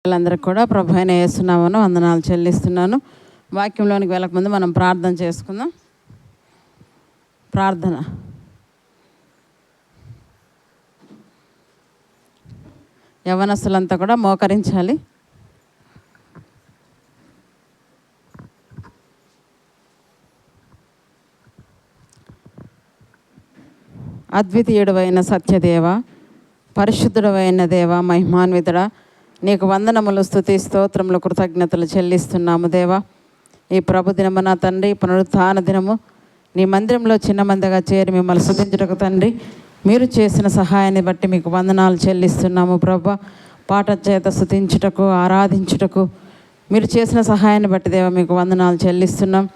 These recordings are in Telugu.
వాళ్ళందరికీ కూడా ప్రభు అయిన యేసు నామమున వందనాలు చెల్లిస్తున్నాను. వాక్యంలోనికి వెళ్ళకముందు మనం ప్రార్థన చేసుకుందాం. ప్రార్థన. యవ్వనస్తులంతా కూడా మోకరించాలి. అద్వితీయుడవైన సత్యదేవ, పరిశుద్ధుడవైన దేవ, మహిమాన్వితుడా, నీకు వందనములు, స్తుతి, స్తోత్రములు, కృతజ్ఞతలు చెల్లిస్తున్నాము దేవా. ఈ ప్రభు దినమున తండ్రి, పునరుత్థాన దినము నీ మందిరంలో చిన్న మందిగా చేరి మిమ్మల్ని స్తుతించుటకు తండ్రి, మీరు చేసిన సహాయాన్ని బట్టి మీకు వందనాలు చెల్లిస్తున్నాము ప్రభా. పాట చేత స్తుతించుటకు, ఆరాధించుటకు మీరు చేసిన సహాయాన్ని బట్టి దేవా మీకు వందనాలు చెల్లిస్తున్నాం.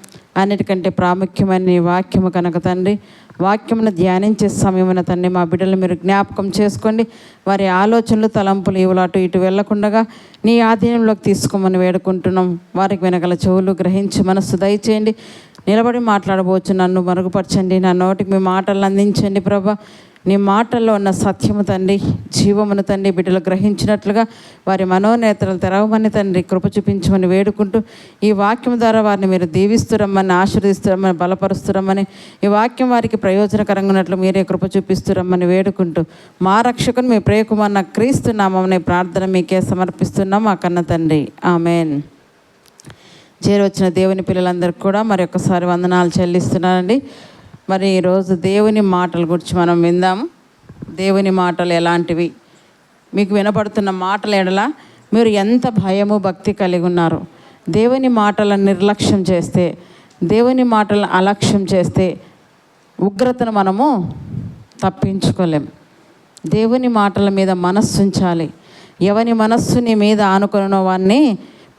అన్నిటికంటే ప్రాముఖ్యమైన నీ వాక్యము కనుక తండ్రి, వాక్యమును ధ్యానించే సమయమున తండ్రి మా బిడ్డలు మీరు జ్ఞాపకం చేసుకోండి. వారి ఆలోచనలు, తలంపులు ఇవులు అటు ఇటు వెళ్లకుండా నీ ఆధీనంలోకి తీసుకోమని వేడుకుంటున్నాం. వారికి వెనకల చెవులు గ్రహించి మనస్సు దయచేయండి. నిలబడి మాట్లాడబోచ్చు నన్ను మరుగుపరచండి. నా నోటికి మీ మాటలను అందించండి ప్రభా. నీ మాటల్లో ఉన్న సత్యము తండ్రి, జీవమును తండ్రి బిడ్డలు గ్రహించినట్లుగా వారి మనోనేతలు తెరవమని తండ్రి కృప చూపించమని వేడుకుంటూ, ఈ వాక్యం ద్వారా వారిని మీరు దీవిస్తురమ్మని, ఆశీర్దిస్తురమ్మని, బలపరుస్తురమ్మని, ఈ వాక్యం వారికి ప్రయోజనకరంగా ఉన్నట్లు మీరే కృప చూపిస్తురమ్మని వేడుకుంటూ, మా రక్షకుని మీ ప్రియకుమారున క్రీస్తు నామమున ప్రార్థన మీకే సమర్పిస్తున్నాం మా కన్న తండ్రి. ఆమెన్. చేరవచ్చిన దేవుని పిల్లలందరికీ కూడా మరి ఒక్కసారి వందనాలు చెల్లిస్తున్నానండి. మరి ఈరోజు దేవుని మాటల గురించి మనం విందాము. దేవుని మాటలు ఎలాంటివి? మీకు వినపడుతున్న మాటల ఎడల మీరు ఎంత భయము, భక్తి కలిగి ఉన్నారు? దేవుని మాటలను నిర్లక్ష్యం చేస్తే, దేవుని మాటలను అలక్ష్యం చేస్తే ఉగ్రతను మనము తప్పించుకోలేం. దేవుని మాటల మీద మనస్సు ఉంచాలి. ఎవని మనస్సు నీ మీద ఆనుకున్న వాడిని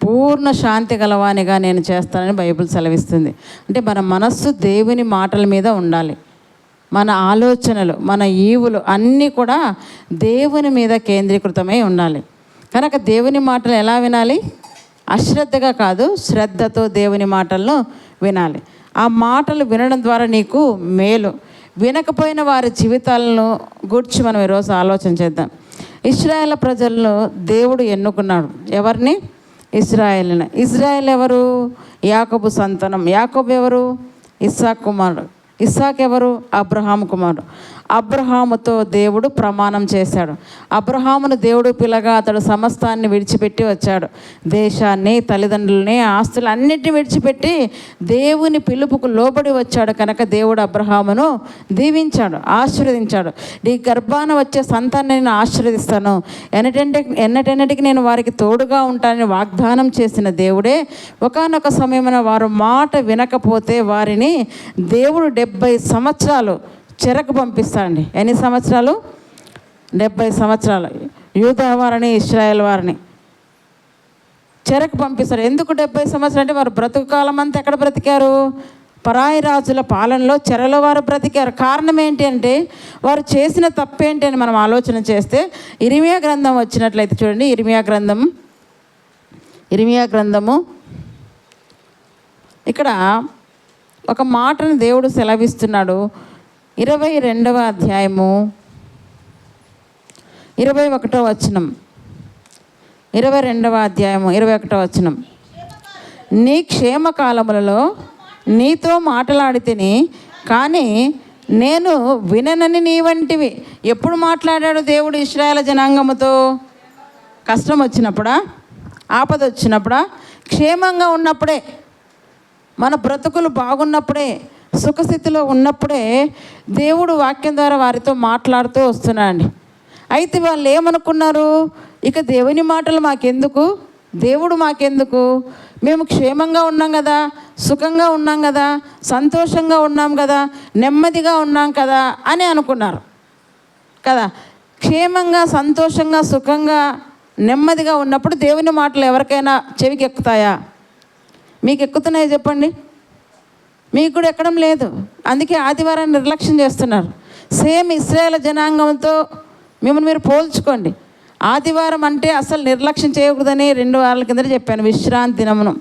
పూర్ణ శాంతి గలవానిగా నేను చేస్తానని బైబిల్ సెలవిస్తుంది. అంటే మన మనస్సు దేవుని మాటల మీద ఉండాలి. మన ఆలోచనలు, మన ఈవులు అన్నీ కూడా దేవుని మీద కేంద్రీకృతమై ఉండాలి. కనుక దేవుని మాటలు ఎలా వినాలి? అశ్రద్ధగా కాదు, శ్రద్ధతో దేవుని మాటలను వినాలి. ఆ మాటలు వినడం ద్వారా నీకు మేలు. వినకపోయిన వారి జీవితాలను గూర్చి మనం ఈరోజు ఆలోచన చేద్దాం. ఇశ్రాయేల్ ప్రజలను దేవుడు ఎన్నుకున్నాడు. ఎవరిని? ఇశ్రాయేలుని. ఇశ్రాయేల్ ఎవరు? యాకోబు సంతానం. యాకోబు ఎవరు? ఇస్సాకు కుమారుడు. ఇస్సాకు ఎవరు? అబ్రహాము కుమారుడు. అబ్రహాముతో దేవుడు ప్రమాణం చేశాడు. అబ్రహామును దేవుడు పిల్లగా అతడు సమస్తాన్ని విడిచిపెట్టి వచ్చాడు. దేశాన్ని, తల్లిదండ్రులని, ఆస్తులు అన్నిటిని విడిచిపెట్టి దేవుని పిలుపుకు లోబడి వచ్చాడు. కనుక దేవుడు అబ్రహామును దీవించాడు, ఆశీర్వదించాడు. నీ గర్భాన వచ్చే సంతాన్ని నేను ఆశీర్వదిస్తాను, ఎన్నటెన్నటికి నేను వారికి తోడుగా ఉంటానని వాగ్దానం చేసిన దేవుడే ఒకానొక సమయమున వారు మాట వినకపోతే వారిని దేవుడు 70 సంవత్సరాలు చెరకు పంపిస్తాడండి. ఎన్ని సంవత్సరాలు? 70 సంవత్సరాలు. యూదా వారిని, ఇశ్రాయేల్ వారిని చెరకు పంపిస్తాడు. ఎందుకు 70 సంవత్సరాలు అంటే వారు బ్రతుకు కాలం అంతా ఎక్కడ బ్రతికారు? పరాయి రాజుల పాలనలో, చెరలో వారు బ్రతికారు. కారణం ఏంటి అంటే వారు చేసిన తప్పేంటి అని మనం ఆలోచన చేస్తే, ఇర్మియా గ్రంథం వచ్చినట్లయితే చూడండి. ఇర్మియా గ్రంథము ఇక్కడ ఒక మాటను దేవుడు సెలవిస్తున్నాడు. 22వ అధ్యాయము 21వ వచనం. 22వ అధ్యాయము 21వ వచనం. నీ క్షేమకాలములలో నీతో మాట్లాడితిని, కానీ నేను విననని నీ వంటివి. ఎప్పుడు మాట్లాడాడు దేవుడు ఇశ్రాయేలు జనాంగముతో? కష్టం వచ్చినప్పుడా? ఆపద వచ్చినప్పుడా? క్షేమంగా ఉన్నప్పుడే, మన బ్రతుకులు బాగున్నప్పుడే, సుఖస్థితిలో ఉన్నప్పుడే దేవుడు వాక్యం ద్వారా వారితో మాట్లాడుతూ వస్తున్నాడండి. అయితే వాళ్ళు ఏమనుకున్నారు? ఇక దేవుని మాటలు మాకెందుకు, దేవుడు మాకెందుకు, మేము క్షేమంగా ఉన్నాం కదా, సుఖంగా ఉన్నాం కదా, సంతోషంగా ఉన్నాం కదా, నెమ్మదిగా ఉన్నాం కదా అని అనుకున్నారు కదా. క్షేమంగా, సంతోషంగా, సుఖంగా, నెమ్మదిగా ఉన్నప్పుడు దేవుని మాటలు ఎవరికైనా చెవికి ఎక్కుతాయా? మీకు ఎక్కుతున్నాయో చెప్పండి. మీకు కూడా ఎక్కడం లేదు. అందుకే ఆదివారాన్ని నిర్లక్ష్యం చేస్తున్నారు. సేమ్ ఇశ్రాయేల్ జనాంగంతో మిమ్మల్ని మీరు పోల్చుకోండి. ఆదివారం అంటే అసలు నిర్లక్ష్యం చేయకూడదని 2 వారాల కింద చెప్పాను. విశ్రాంతి దినమును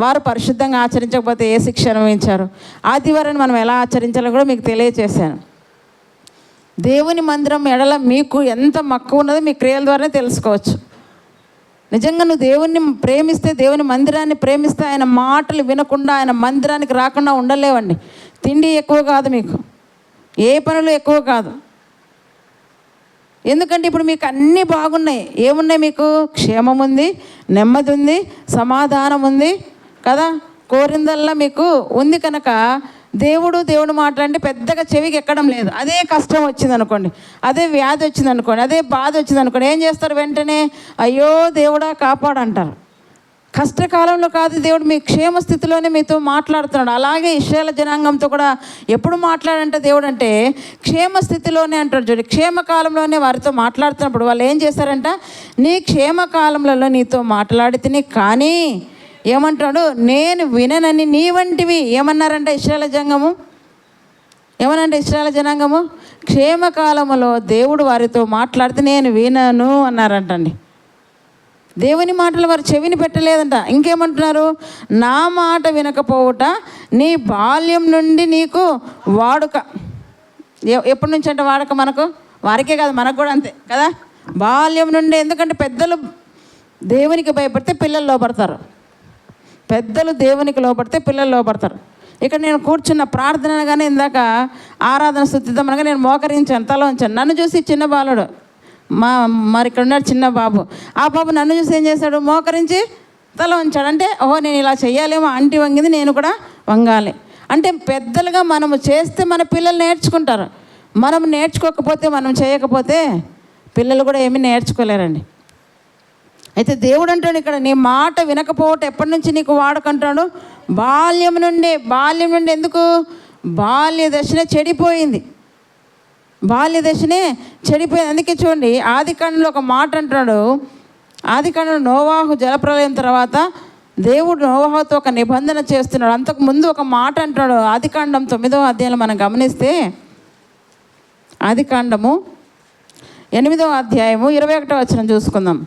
వారు పరిశుద్ధంగా ఆచరించకపోతే ఏ శిక్ష అనుభవించారు. ఆదివారాన్ని మనం ఎలా ఆచరించాలో కూడా మీకు తెలియచేశాను. దేవుని మందిరం ఎడల మీకు ఎంత మక్కువ ఉన్నదో మీ క్రియల ద్వారానే తెలుసుకోవచ్చు. నిజంగా నువ్వు దేవుణ్ణి ప్రేమిస్తే, దేవుని మందిరాన్ని ప్రేమిస్తే ఆయన మాటలు వినకుండా ఆయన మందిరానికి రాకుండా ఉండలేవండి. తిండి ఎక్కువ కాదు, మీకు ఏ పనులు ఎక్కువ కాదు. ఎందుకంటే ఇప్పుడు మీకు అన్నీ బాగున్నాయి. ఏమున్నాయి? మీకు క్షేమం ఉంది, నెమ్మది ఉంది, సమాధానం ఉంది కదా, కోరిందల్లా మీకు ఉంది. కనుక దేవుడు మాట్లాడి పెద్దగా చెవికి ఎక్కడం లేదు. అదే కష్టం వచ్చింది అనుకోండి, అదే వ్యాధి వచ్చింది అనుకోండి, అదే బాధ వచ్చింది అనుకోండి, ఏం చేస్తారు? వెంటనే అయ్యో దేవుడా కాపాడంటారు. కష్టకాలంలో కాదు, దేవుడు మీ క్షేమ స్థితిలోనే మీతో మాట్లాడుతున్నాడు. అలాగే ఇశ్రాయేలు జనాంగంతో కూడా ఎప్పుడు మాట్లాడంటే దేవుడు అంటే క్షేమ స్థితిలోనే అంటాడు. చూడండి, క్షేమకాలంలోనే వారితో మాట్లాడుతున్నప్పుడు వాళ్ళు ఏం చేశారంట? నీ క్షేమకాలంలో నీతో మాట్లాడితేనే కానీ ఏమంటాడు? నేను విననని నీ వంటివి ఏమన్నారంట ఇశ్రాయేలు జనాంగము? ఏమనంటే ఇశ్రాయేలు జనాంగము క్షేమకాలములో దేవుడు వారితో మాట్లాడితే నేను వినను అన్నారంటండి. దేవుని మాటలు వారు చెవిని పెట్టలేదంట. ఇంకేమంటున్నారు? నా మాట వినకపోవుట నీ బాల్యం నుండి నీకు వాడుక. ఎప్పటి నుంచి అంటే వాడుక? మనకు, వారికే కాదు మనకు కూడా అంతే కదా, బాల్యం నుండి. ఎందుకంటే పెద్దలు దేవునికి భయపడితే పిల్లలు లోపడతారు, పెద్దలు దేవునికి లోపడితే పిల్లలు లోపడతారు. ఇక్కడ నేను కూర్చున్న ప్రార్థన కానీ ఇందాక ఆరాధన స్తుతిద్దామనగా నేను మోకరించాను, తల ఉంచాను. నన్ను చూసి చిన్న బాలుడు మరి ఇక్కడ ఉన్నాడు చిన్న బాబు, ఆ బాబు నన్ను చూసి ఏం చేశాడు? మోకరించి తల ఉంచాడు. అంటే ఓహో నేను ఇలా చెయ్యాలేమో, అంటి వంగింది నేను కూడా వంగాలి. అంటే పెద్దలుగా మనము చేస్తే మన పిల్లలు నేర్చుకుంటారు. మనం నేర్చుకోకపోతే, మనం చేయకపోతే పిల్లలు కూడా ఏమీ నేర్చుకోలేరండి. అయితే దేవుడు అంటాడు ఇక్కడ, నీ మాట వినకపోవటం ఎప్పటి నుంచి నీకు వాడుకంటాడు? బాల్యం నుండి. బాల్యం నుండి ఎందుకు? బాల్య దశనే చెడిపోయింది, బాల్య దశనే చెడిపోయింది. అందుకే చూడండి, ఆదికాండంలో ఒక మాట అంటున్నాడు. ఆదికాండంలో నోవాహు జలప్రలయం తర్వాత దేవుడు నోవాహుతో ఒక నిబంధన చేస్తున్నాడు. అంతకుముందు ఒక మాట అంటున్నాడు. ఆదికాండం 9వ అధ్యాయంలో మనం గమనిస్తే, ఆదికాండము 8వ అధ్యాయము 21వ వచనం చూసుకుందాం.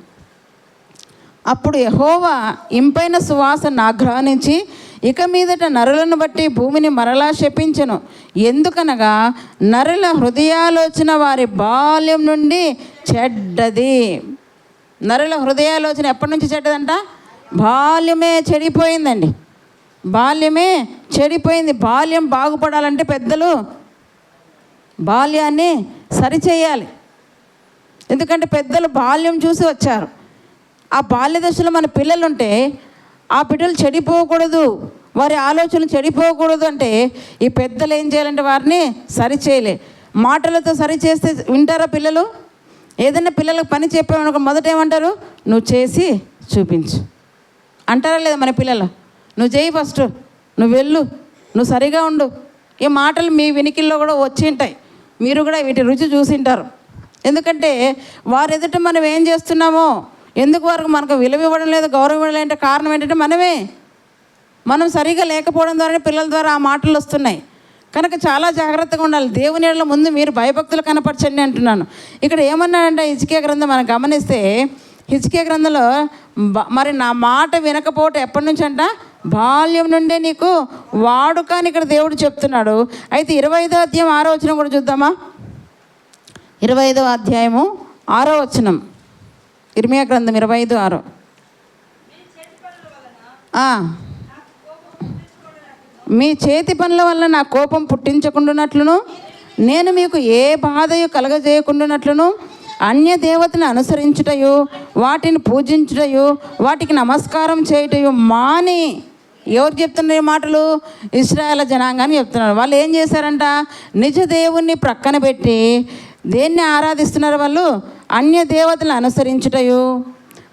అప్పుడు యెహోవా ఇంపైన సువాసన ఆగ్రహించి ఇక మీదట నరులను బట్టి భూమిని మరలా శపించెను. ఎందుకనగా నరుల హృదయాలోచన వారి బాల్యం నుండి చెడ్డది. నరుల హృదయాలోచన ఎప్పటి నుంచి చెడ్డదంట? బాల్యమే చెడిపోయిందండి, బాల్యమే చెడిపోయింది. బాల్యం బాగుపడాలంటే పెద్దలు బాల్యాన్ని సరిచేయాలి. ఎందుకంటే పెద్దలు బాల్యం చూసి వచ్చారు. ఆ బాల్య దశలో మన పిల్లలు ఉంటే ఆ బిడ్డలు చెడిపోకూడదు, వారి ఆలోచనలు చెడిపోకూడదు అంటే ఈ పెద్దలు ఏం చేయాలంటే వారిని సరిచేయలే. మాటలతో సరిచేస్తే వింటారా పిల్లలు? ఏదైనా పిల్లలకు పని చెప్పామనుకో మొదట ఏమంటారు? నువ్వు చేసి చూపించు అంటారా లేదా మన పిల్లలు? నువ్వు చేయి ఫస్ట్, నువ్వు వెళ్ళు, నువ్వు సరిగా ఉండు. ఈ మాటలు మీ వినికిల్లో కూడా వచ్చి ఉంటాయి, మీరు కూడా వీటి రుచి చూసింటారు. ఎందుకంటే వారు ఎదుట మనం ఏం చేస్తున్నామో, ఎందుకు వరకు మనకు విలువ ఇవ్వడం లేదు, గౌరవం ఇవ్వడం లేదంటే కారణం ఏంటంటే మనం సరిగా లేకపోవడం ద్వారానే పిల్లల ద్వారా ఆ మాటలు వస్తున్నాయి. కనుక చాలా జాగ్రత్తగా ఉండాలి. దేవుని యెడల ముందు మీరు భయభక్తులు కనపరచండి అంటున్నాను. ఇక్కడ ఏమన్నాడంటే హిజ్కియా గ్రంథం మనం గమనిస్తే, హిజ్కియా గ్రంథంలో మరి నా మాట వినకపోవటం ఎప్పటి నుంచి అంట? బాల్యం నుండే నీకు వాడుక అని ఇక్కడ దేవుడు చెప్తున్నాడు. అయితే 25వ అధ్యాయం 6వ వచనం కూడా చూద్దామా? 25వ అధ్యాయము 6వ వచనం, ఇర్మియా గ్రంథం 25:6. మీ చేతి పనుల వల్ల నా కోపం పుట్టించకుండానట్లును, నేను మీకు ఏ బాధయు కలగజేయకుండానట్లును, అన్య దేవతను అనుసరించుటయు, వాటిని పూజించుటయు, వాటికి నమస్కారం చేయుటయు మాని. ఎవరు చెప్తున్నారు ఈ మాటలు? ఇశ్రాయేలు జనాంగాన్ని చెప్తున్నారు. వాళ్ళు ఏం చేశారంట? నిజ దేవుణ్ణి ప్రక్కన పెట్టి దేన్ని ఆరాధిస్తున్నారు? వాళ్ళు అన్య దేవతలను అనుసరించుటయు,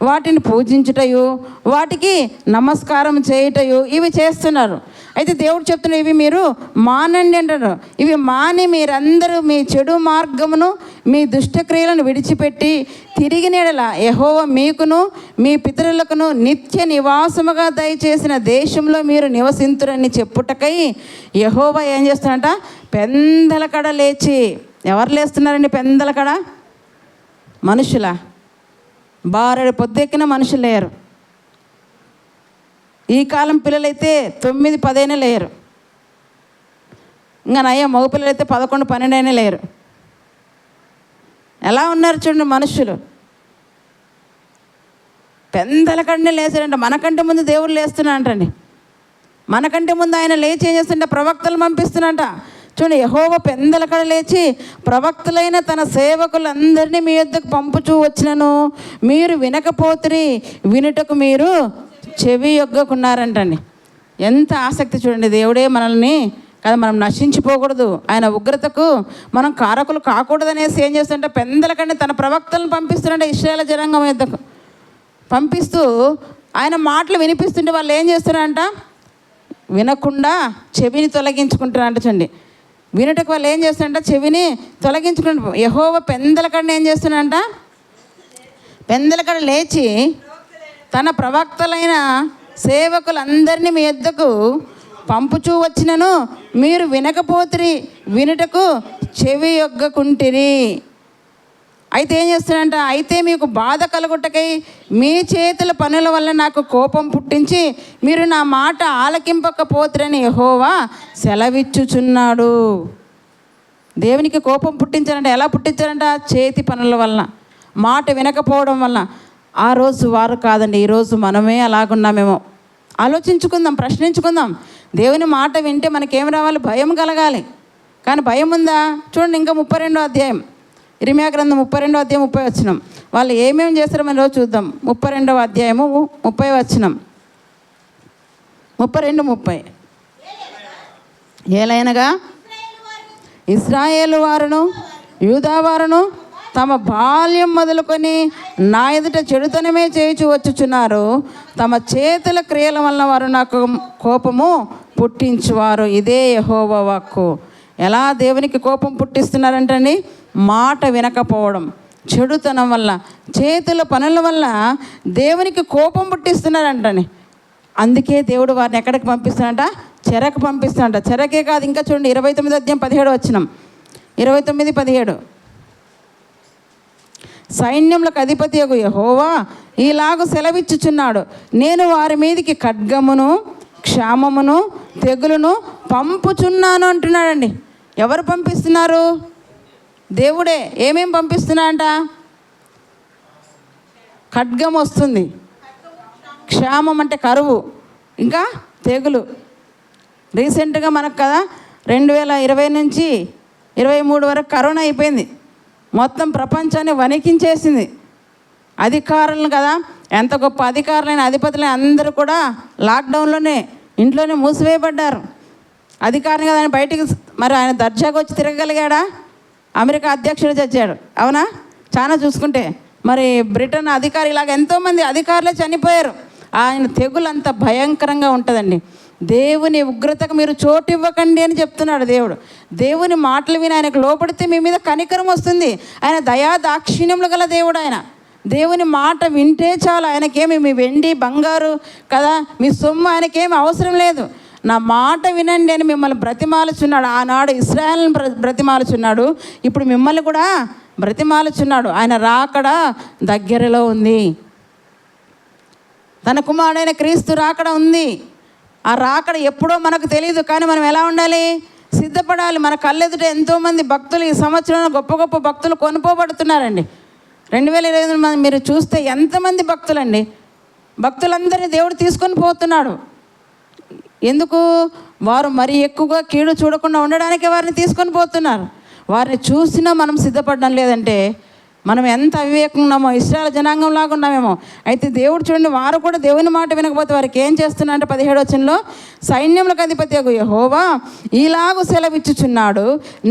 వాటిని పూజించుటయు, వాటికి నమస్కారం చేయుటయు, ఇవి చేస్తున్నారు. అయితే దేవుడు చెప్తున్నారు ఇవి మీరు మానండి అంటారు. ఇవి మాని మీరందరూ మీ చెడు మార్గమును, మీ దుష్టక్రియలను విడిచిపెట్టి తిరిగిన యెడల యెహోవా మీకును మీ పితరులకును నిత్య నివాసముగా దయచేసిన దేశంలో మీరు నివసింతురని చెప్పుటకై యెహోవా ఏం చేస్తున్నారంట? పెందల కడ లేచి. ఎవరు లేస్తున్నారండి పెందల కడ? మనుషులా? బారెడు పొద్దెక్కిన మనుషులు లేరు. ఈ కాలం పిల్లలైతే 9-10 లేరు. ఇంకా నయ్య మగ పిల్లలైతే 11-12 లేరు. ఎలా ఉన్నారు చూడండి మనుషులు. పెందలకడనే లేచాడంట. మనకంటే ముందు దేవుడు లేస్తున్నాడంటండి. మనకంటే ముందు ఆయన లేచి ఏం చేస్తుంటే ప్రవక్తలు పంపిస్తున్నట. చూడండి, యెహోవా పెందలకడ లేచి ప్రవక్తలైన తన సేవకులందరినీ మీ యొద్దకు పంపుచూ వచ్చినను మీరు వినకపోతిరి, వినుటకు మీరు చెవి యొగ్గకున్నారంటండి. ఎంత ఆసక్తి చూడండి. దేవుడే మనల్ని కదా, మనం నశించిపోకూడదు, ఆయన ఉగ్రతకు మనం కారకులు కాకూడదు అనేసి ఏం చేస్తుంటే పెందలకంటే తన ప్రవక్తలను పంపిస్తుంటే ఇశ్రాయేలు జనాంగం యొద్దకు పంపిస్తూ ఆయన మాటలు వినిపిస్తుంటే వాళ్ళు ఏం చేస్తున్నారంట, వినకుండా చెవిని తొలగించుకుంటారంట. చూడండి, వినుటకు వాళ్ళు ఏం చేస్తున్నారంట, చెవిని తొలగించుకుంటారు. యెహోవా పెందలకడని ఏం చేస్తున్నారంట, పెందలకడ లేచి తన ప్రవక్తలైన సేవకులందరినీ మీ యొద్దకు పంపుచూ వచ్చినను మీరు వినకపోతిరి, వినుటకు చెవి యొగ్గకుంటిరి. అయితే ఏం చేస్తున్నాడంట, అయితే మీకు బాధ కలుగుటకై మీ చేతుల పనుల వల్ల నాకు కోపం పుట్టించి మీరు నా మాట ఆలకింపకపోతురని యెహోవా సెలవిచ్చుచున్నాడు. దేవునికి కోపం పుట్టించారంట. ఎలా పుట్టించారంట, చేతి పనుల వల్ల, మాట వినకపోవడం వల్ల. ఆ రోజు వారు కాదండి, ఈరోజు మనమే అలాగున్నామేమో. ఆలోచించుకుందాం, ప్రశ్నించుకుందాం. దేవుని మాట వింటే మనకేం రావాలి, భయం కలగాలి. కానీ భయం ఉందా? చూడండి, ఇంకా 32వ అధ్యాయం, ఇర్మీయా గ్రంథం 32వ అధ్యాయం 30వ వచనం. వాళ్ళు ఏమేమి చేస్తారో మనం రోజు చూద్దాం. 32వ అధ్యాయము 30వ వచనం, 32:30. ఏలైనగా ఇశ్రాయేలు వారును యూదా వారును తమ బాల్యం మొదలుకొని నా ఎదుట చెడుతనమే చేయుచు వచ్చుచున్నారు. తమ చేతుల క్రియల వలన వారు నాకు కోపము పుట్టించువారు. ఇదే యెహోవా వాక్కు. ఎలా దేవునికి కోపం పుట్టిస్తున్నారంటండి, మాట వినకపోవడం, చెడుతనం వల్ల, చేతుల పనుల వల్ల దేవునికి కోపం పుట్టిస్తున్నారంటండి. అందుకే దేవుడు వారిని ఎక్కడికి పంపిస్తున్నాడంట, చెరకు పంపిస్తున్నాడంట. చెరకే కాదు, ఇంకా చూడండి 29వ అధ్యాయం 17వ వచనం, 29:17. సైన్యములకు అధిపతియగు యెహోవా ఈలాగు సెలవిచ్చుచున్నాడు, నేను వారి మీదికి ఖడ్గమును క్షామమును తెగులును పంపుచున్నాను అంటున్నాడండి. ఎవరు పంపిస్తున్నారు? దేవుడే. ఏమేం పంపిస్తున్నాడంట, ఖడ్గం వస్తుంది, క్షామం అంటే కరువు, ఇంకా తెగులు. రీసెంట్గా మనకు కదా 2020 నుంచి 2023 వరకు కరోనా అయిపోయింది. మొత్తం ప్రపంచాన్ని వణికించేసింది. అధికారులను కదా, ఎంత గొప్ప అధికారులైన అధిపతులైన అందరూ కూడా లాక్డౌన్లోనే ఇంట్లోనే మూసివేయబడ్డారు. అధికారిని కదా ఆయన బయటికి, మరి ఆయన దర్జాగా వచ్చి తిరగగలిగాడా? అమెరికా అధ్యక్షుడు చచ్చాడు, అవునా? చాలా చూసుకుంటే మరి బ్రిటన్ అధికారి, ఇలాగ ఎంతోమంది అధికారులే చనిపోయారు. ఆయన తెగులు అంత భయంకరంగా ఉంటుందండి. దేవుని ఉగ్రతకు మీరు చోటు ఇవ్వకండి అని చెప్తున్నాడు దేవుడు. దేవుని మాటలు విని ఆయనకు లోపడితే మీ మీద కనికరం వస్తుంది. ఆయన దయా దాక్షిణ్యములు గల దేవుడు. ఆయన దేవుని మాట వింటే చాలు. ఆయనకేమి మీ వెండి బంగారు కదా, మీ సొమ్ము ఆయనకేమి అవసరం లేదు. నా మాట వినండి అని మిమ్మల్ని బ్రతిమాలుచున్నాడు. ఆనాడు ఇశ్రాయేలును బ్రతిమాలుచున్నాడు, ఇప్పుడు మిమ్మల్ని కూడా బ్రతిమాలుచున్నాడు. ఆయన రాకడ దగ్గరలో ఉంది. తన కుమారుడైన క్రీస్తు రాకడ ఉంది. ఆ రాకడ ఎప్పుడో మనకు తెలియదు, కానీ మనం ఎలా ఉండాలి, సిద్ధపడాలి. మన కళ్ళెదుట ఎంతోమంది భక్తులు ఈ సంవత్సరంలో గొప్ప గొప్ప భక్తులు కొనుక్కోబడుతున్నారండి. 2028 మీరు చూస్తే ఎంతమంది భక్తులండి, భక్తులందరినీ దేవుడు తీసుకొని పోతున్నాడు. ఎందుకు? వారు మరి ఎక్కువగా కీడు చూడకుండా ఉండడానికి వారిని తీసుకొని పోతున్నారు. వారిని చూసినా మనం సిద్ధపడడం లేదంటే మనం ఎంత అవివేకంగా ఉన్నామో, ఇశ్రాయేలు జనాంగం లాగా ఉన్నామేమో. అయితే దేవుడు చూడండి, వారు కూడా దేవుని మాట వినకపోతే వారికి ఏం చేస్తున్నారంటే 17వ వచనంలో, సైన్యములకు అధిపతియగు యెహోవా ఈలాగు సెలవిచ్చుచున్నాడు,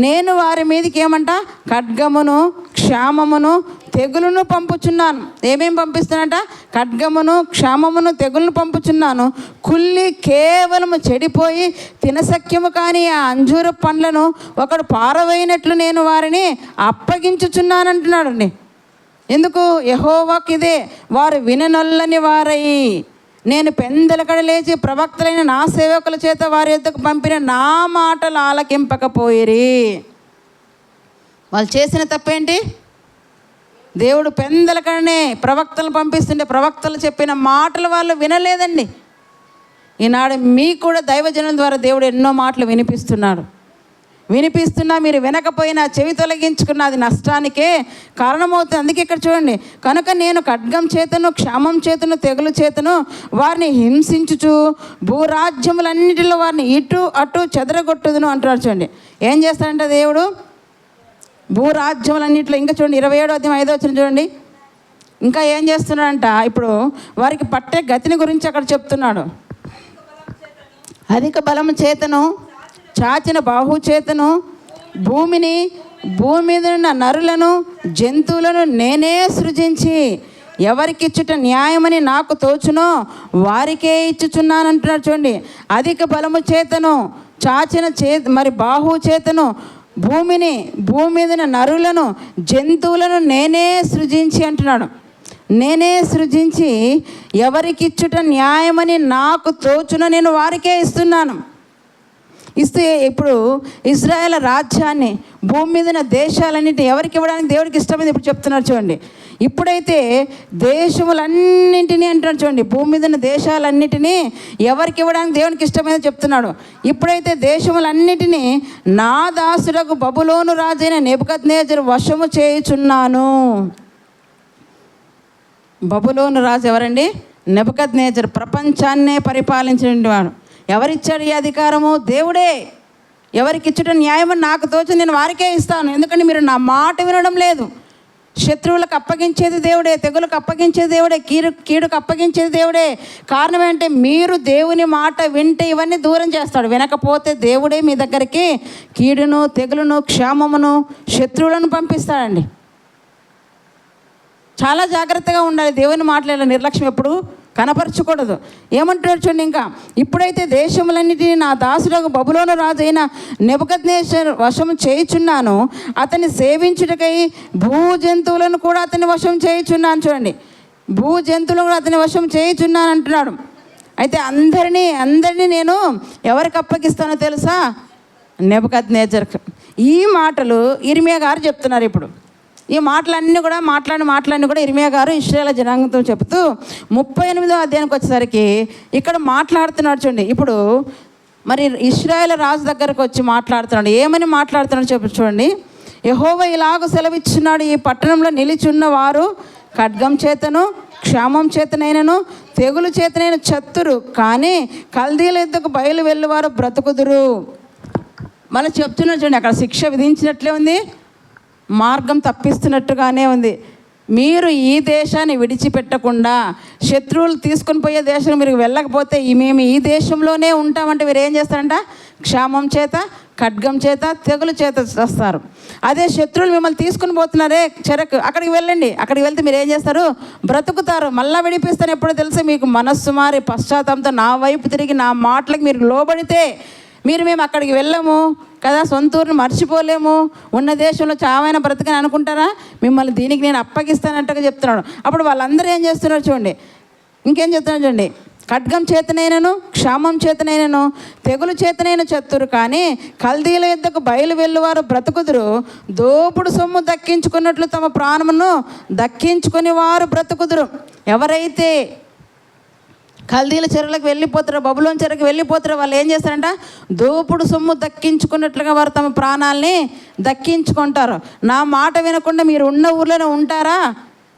నేను వారి మీదకి ఏమంట, ఖడ్గమును క్షామమును తెగులును పంపుచున్నాను. ఏమేం పంపిస్తానంట? ఖడ్గమును క్షామమును తెగులను పంపుచున్నాను. కుళ్ళి కేవలము చెడిపోయి తినసఖ్యము కానీ ఆ అంజూర పండ్లను ఒకడు పారవేయినట్లు నేను వారిని అప్పగించుచున్నానంటున్నాడండి. ఎందుకు? యెహోవాకు ఇదే, వారు విననొల్లని వారై నేను పెందలకడ లేచి ప్రవక్తలైన నా సేవకుల చేత వారి యొద్దకు పంపిన నా మాటలు ఆలకింపకపోయిరి. వాళ్ళు చేసిన తప్పేంటి? దేవుడు పెందలకడనే ప్రవక్తలు పంపిస్తుంటే ప్రవక్తలు చెప్పిన మాటలు వాళ్ళు వినలేదండి. ఈనాడు మీకు కూడా దైవజనం ద్వారా దేవుడు ఎన్నో మాటలు వినిపిస్తున్నాడు. వినిపిస్తున్నా మీరు వినకపోయినా చెవి తొలగించుకున్న అది నష్టానికే కారణమవుతుంది. అందుకే ఇక్కడ చూడండి, కనుక నేను ఖడ్గం చేతను, క్షామం చేతను, తెగులు చేతను వారిని హింసించుచు భూరాజ్యములన్నిటిలో వారిని ఇటు అటు చెదరగొట్టుదును అంటున్నారు. చూడండి ఏం చేస్తాడంటే దేవుడు భూరాజ్యములన్నింటిలో. ఇంకా చూడండి 27వ అధ్యాయం 5వ వచనం చూడండి, ఇంకా ఏం చేస్తున్నాడంట, ఇప్పుడు వారికి పట్టే గతిని గురించి అక్కడ చెప్తున్నాడు. అధిక బలము చేతను, చాచిన బాహు చేతను, భూమి మీద ఉన్న నరులను, జంతువులను నేనే సృజించి ఎవరికిచ్చుట న్యాయమని నాకు తోచునో వారికే ఇచ్చుచున్నానంటున్నాడు. చూడండి, అధిక బలము చేతను, చాచిన మరి బాహు చేతను, భూమి మీద ఉన్న నరులను, జంతువులను నేనే సృజించి అంటున్నాడు. నేనే సృజించి ఎవరికిచ్చుట న్యాయమని నాకు తోచున నేను వారికే ఇస్తున్నాను. ఇస్తే ఇప్పుడు ఇజ్రాయేల్ రాజ్యాన్ని, భూమి మీద ఉన్న దేశాలన్నింటినీ ఎవరికి ఇవ్వడానికి దేవుడికి ఇష్టమైంది ఇప్పుడు చెప్తున్నారు. చూడండి, ఇప్పుడైతే దేశములన్నింటినీ అంటున్నాడు. చూడండి, భూమి మీద ఉన్న దేశాలన్నిటినీ ఎవరికి ఇవ్వడానికి దేవునికి ఇష్టమైంది చెప్తున్నాడు. ఇప్పుడైతే దేశములన్నిటినీ నా దాసుడకు బబులోను రాజైన నెబుకద్నెజరు వశము చేయుచున్నాను. బబులోను రాజు ఎవరండి? నెబుకద్నెజరు. ప్రపంచాన్నే పరిపాలించినవాడు. ఎవరిచ్చాడు ఈ అధికారము? దేవుడే. ఎవరికిచ్చుట న్యాయమని నాకు తోచి నేను వారికే ఇస్తాను. ఎందుకంటే మీరు నా మాట వినడం లేదు. శత్రువులకు అప్పగించేది దేవుడే, తెగులకు అప్పగించేది దేవుడే, కీడుకు అప్పగించేది దేవుడే. కారణం ఏంటంటే మీరు దేవుని మాట వింటే ఇవన్నీ దూరం చేస్తాడు. వినకపోతే దేవుడే మీ దగ్గరికి కీడును, తెగులును, క్షామమును, శత్రువులను పంపిస్తాడండి. చాలా జాగ్రత్తగా ఉండాలి. దేవుని మాట్లాడే నిర్లక్ష్యం ఎప్పుడు కనపరచకూడదు. ఏమంటున్నారు చూడండి, ఇంకా ఇప్పుడైతే దేశములన్నిటినీ నా దాసుడకు బబులోను రాజు అయిన నెబుకద్నెజరు వశము చేయుచున్నాను. అతన్ని సేవించుటకై భూ జంతువులను కూడా అతని వశం చేయుచున్నాను. చూడండి, భూ జంతువులను కూడా అతని వశం చేయుచున్నాను అంటున్నాడు. అయితే అందరినీ నేను ఎవరికి అప్పగిస్తానో తెలుసా? నెబుకద్నెజరుకు. ఈ మాటలు ఇర్మియా గారు చెప్తున్నారు. ఇప్పుడు ఈ మాటలన్నీ కూడా మాట్లాడిన కూడా ఇర్మియా గారు ఇశ్రాయేలు జనాంగంతో చెబుతూ 38వ అధ్యాయానికి వచ్చేసరికి ఇక్కడ మాట్లాడుతున్నాడు. చూడండి, ఇప్పుడు మరి ఇశ్రాయేలు రాజు దగ్గరకు వచ్చి మాట్లాడుతున్నాడు. ఏమని మాట్లాడుతున్నాడు చూడండి, యెహోవా ఇలాగ సెలవిచ్చున్నాడు, ఈ పట్టణంలో నిలిచున్న వారు ఖడ్గం చేతను, క్షామం చేతనైనను, తెగులు చేతనైన చత్తురు, కానీ కల్దీల యుద్ధకు బయలు వెళ్ళువారు బ్రతుకుదురు. మళ్ళీ చెప్తున్నాడు చూడండి, అక్కడ శిక్ష విధించినట్లే ఉంది, మార్గం తప్పిస్తున్నట్టుగానే ఉంది. మీరు ఈ దేశాన్ని విడిచిపెట్టకుండా శత్రువులు తీసుకొని పోయే దేశం మీరు వెళ్ళకపోతే మేము ఈ దేశంలోనే ఉంటామంటే మీరు ఏం చేస్తారంట? క్షామం చేత, ఖడ్గం చేత, తెగులు చేత వస్తారు. అదే శత్రువులు మిమ్మల్ని తీసుకుని పోతున్నారే చెరకు, అక్కడికి వెళ్ళండి. అక్కడికి వెళ్తే మీరు ఏం చేస్తారు? బ్రతుకుతారు. మళ్ళీ విడిపిస్తాను. ఎప్పుడో తెలుసా? మీకు మనస్సు మారి పశ్చాత్తాపంతో నా వైపు తిరిగి నా మాటలకు మీరు లోబడితే మేము అక్కడికి వెళ్ళము కదా, సొంత ఊరిని మర్చిపోలేము, ఉన్న దేశంలో చావైన బ్రతకని అనుకుంటారా? మిమ్మల్ని దీనికి నేను అప్పగిస్తానంటగా చెప్తున్నాడు. అప్పుడు వాళ్ళందరూ ఏం చేస్తున్నారు చూడండి, ఇంకేం చెప్తున్నారు చూడండి, ఖడ్గం చేతనైనను, క్షామం చేతనైనను, తెగులు చేతనైన చత్తురు, కానీ కల్దీల యుద్ధకు బయలు వెళ్ళువారు బ్రతుకుదురు. దోపుడు సొమ్ము దక్కించుకున్నట్లు తమ ప్రాణమును దక్కించుకుని వారు బ్రతుకుదురు. ఎవరైతే కల్దీల చెరువులకు వెళ్ళిపోతారో, బబులోను చెరువుకి వెళ్ళిపోతారో వాళ్ళు ఏం చేస్తారంట? దోపుడు సొమ్ము దక్కించుకున్నట్లుగా వారు తమ ప్రాణాలని దక్కించుకుంటారు. నా మాట వినకుండా మీరు ఉన్న ఊర్లోనే ఉంటారా?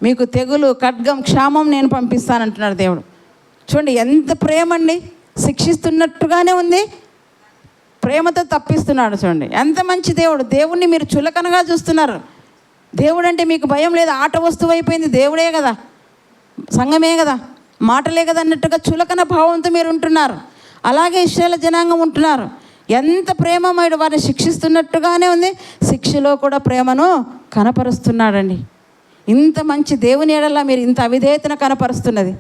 మీకు తెగులు, ఖడ్గం, క్షామం నేను పంపిస్తానంటున్నాడు దేవుడు. చూడండి ఎంత ప్రేమ అండి. శిక్షిస్తున్నట్టుగానే ఉంది, ప్రేమతో తప్పిస్తున్నాడు. చూడండి ఎంత మంచి దేవుడు. దేవుణ్ణి మీరు చులకనగా చూస్తున్నారు. దేవుడు అంటే మీకు భయం లేదు. ఆట వస్తువు అయిపోయింది. దేవుడే కదా, సంఘమే కదా, మాటలే కదా అన్నట్టుగా చులకన భావంతో మీరు ఉంటున్నారు. అలాగే ఇశ్రాయేలు జనాంగం ఉంటున్నారు. ఎంత ప్రేమమయుడు. వారిని శిక్షిస్తున్నట్టుగానే ఉంది, శిక్షలో కూడా ప్రేమను కనపరుస్తున్నాడండి. ఇంత మంచి దేవుని ఎడల మీరు ఇంత అవిధేయతను కనపరుస్తున్నది.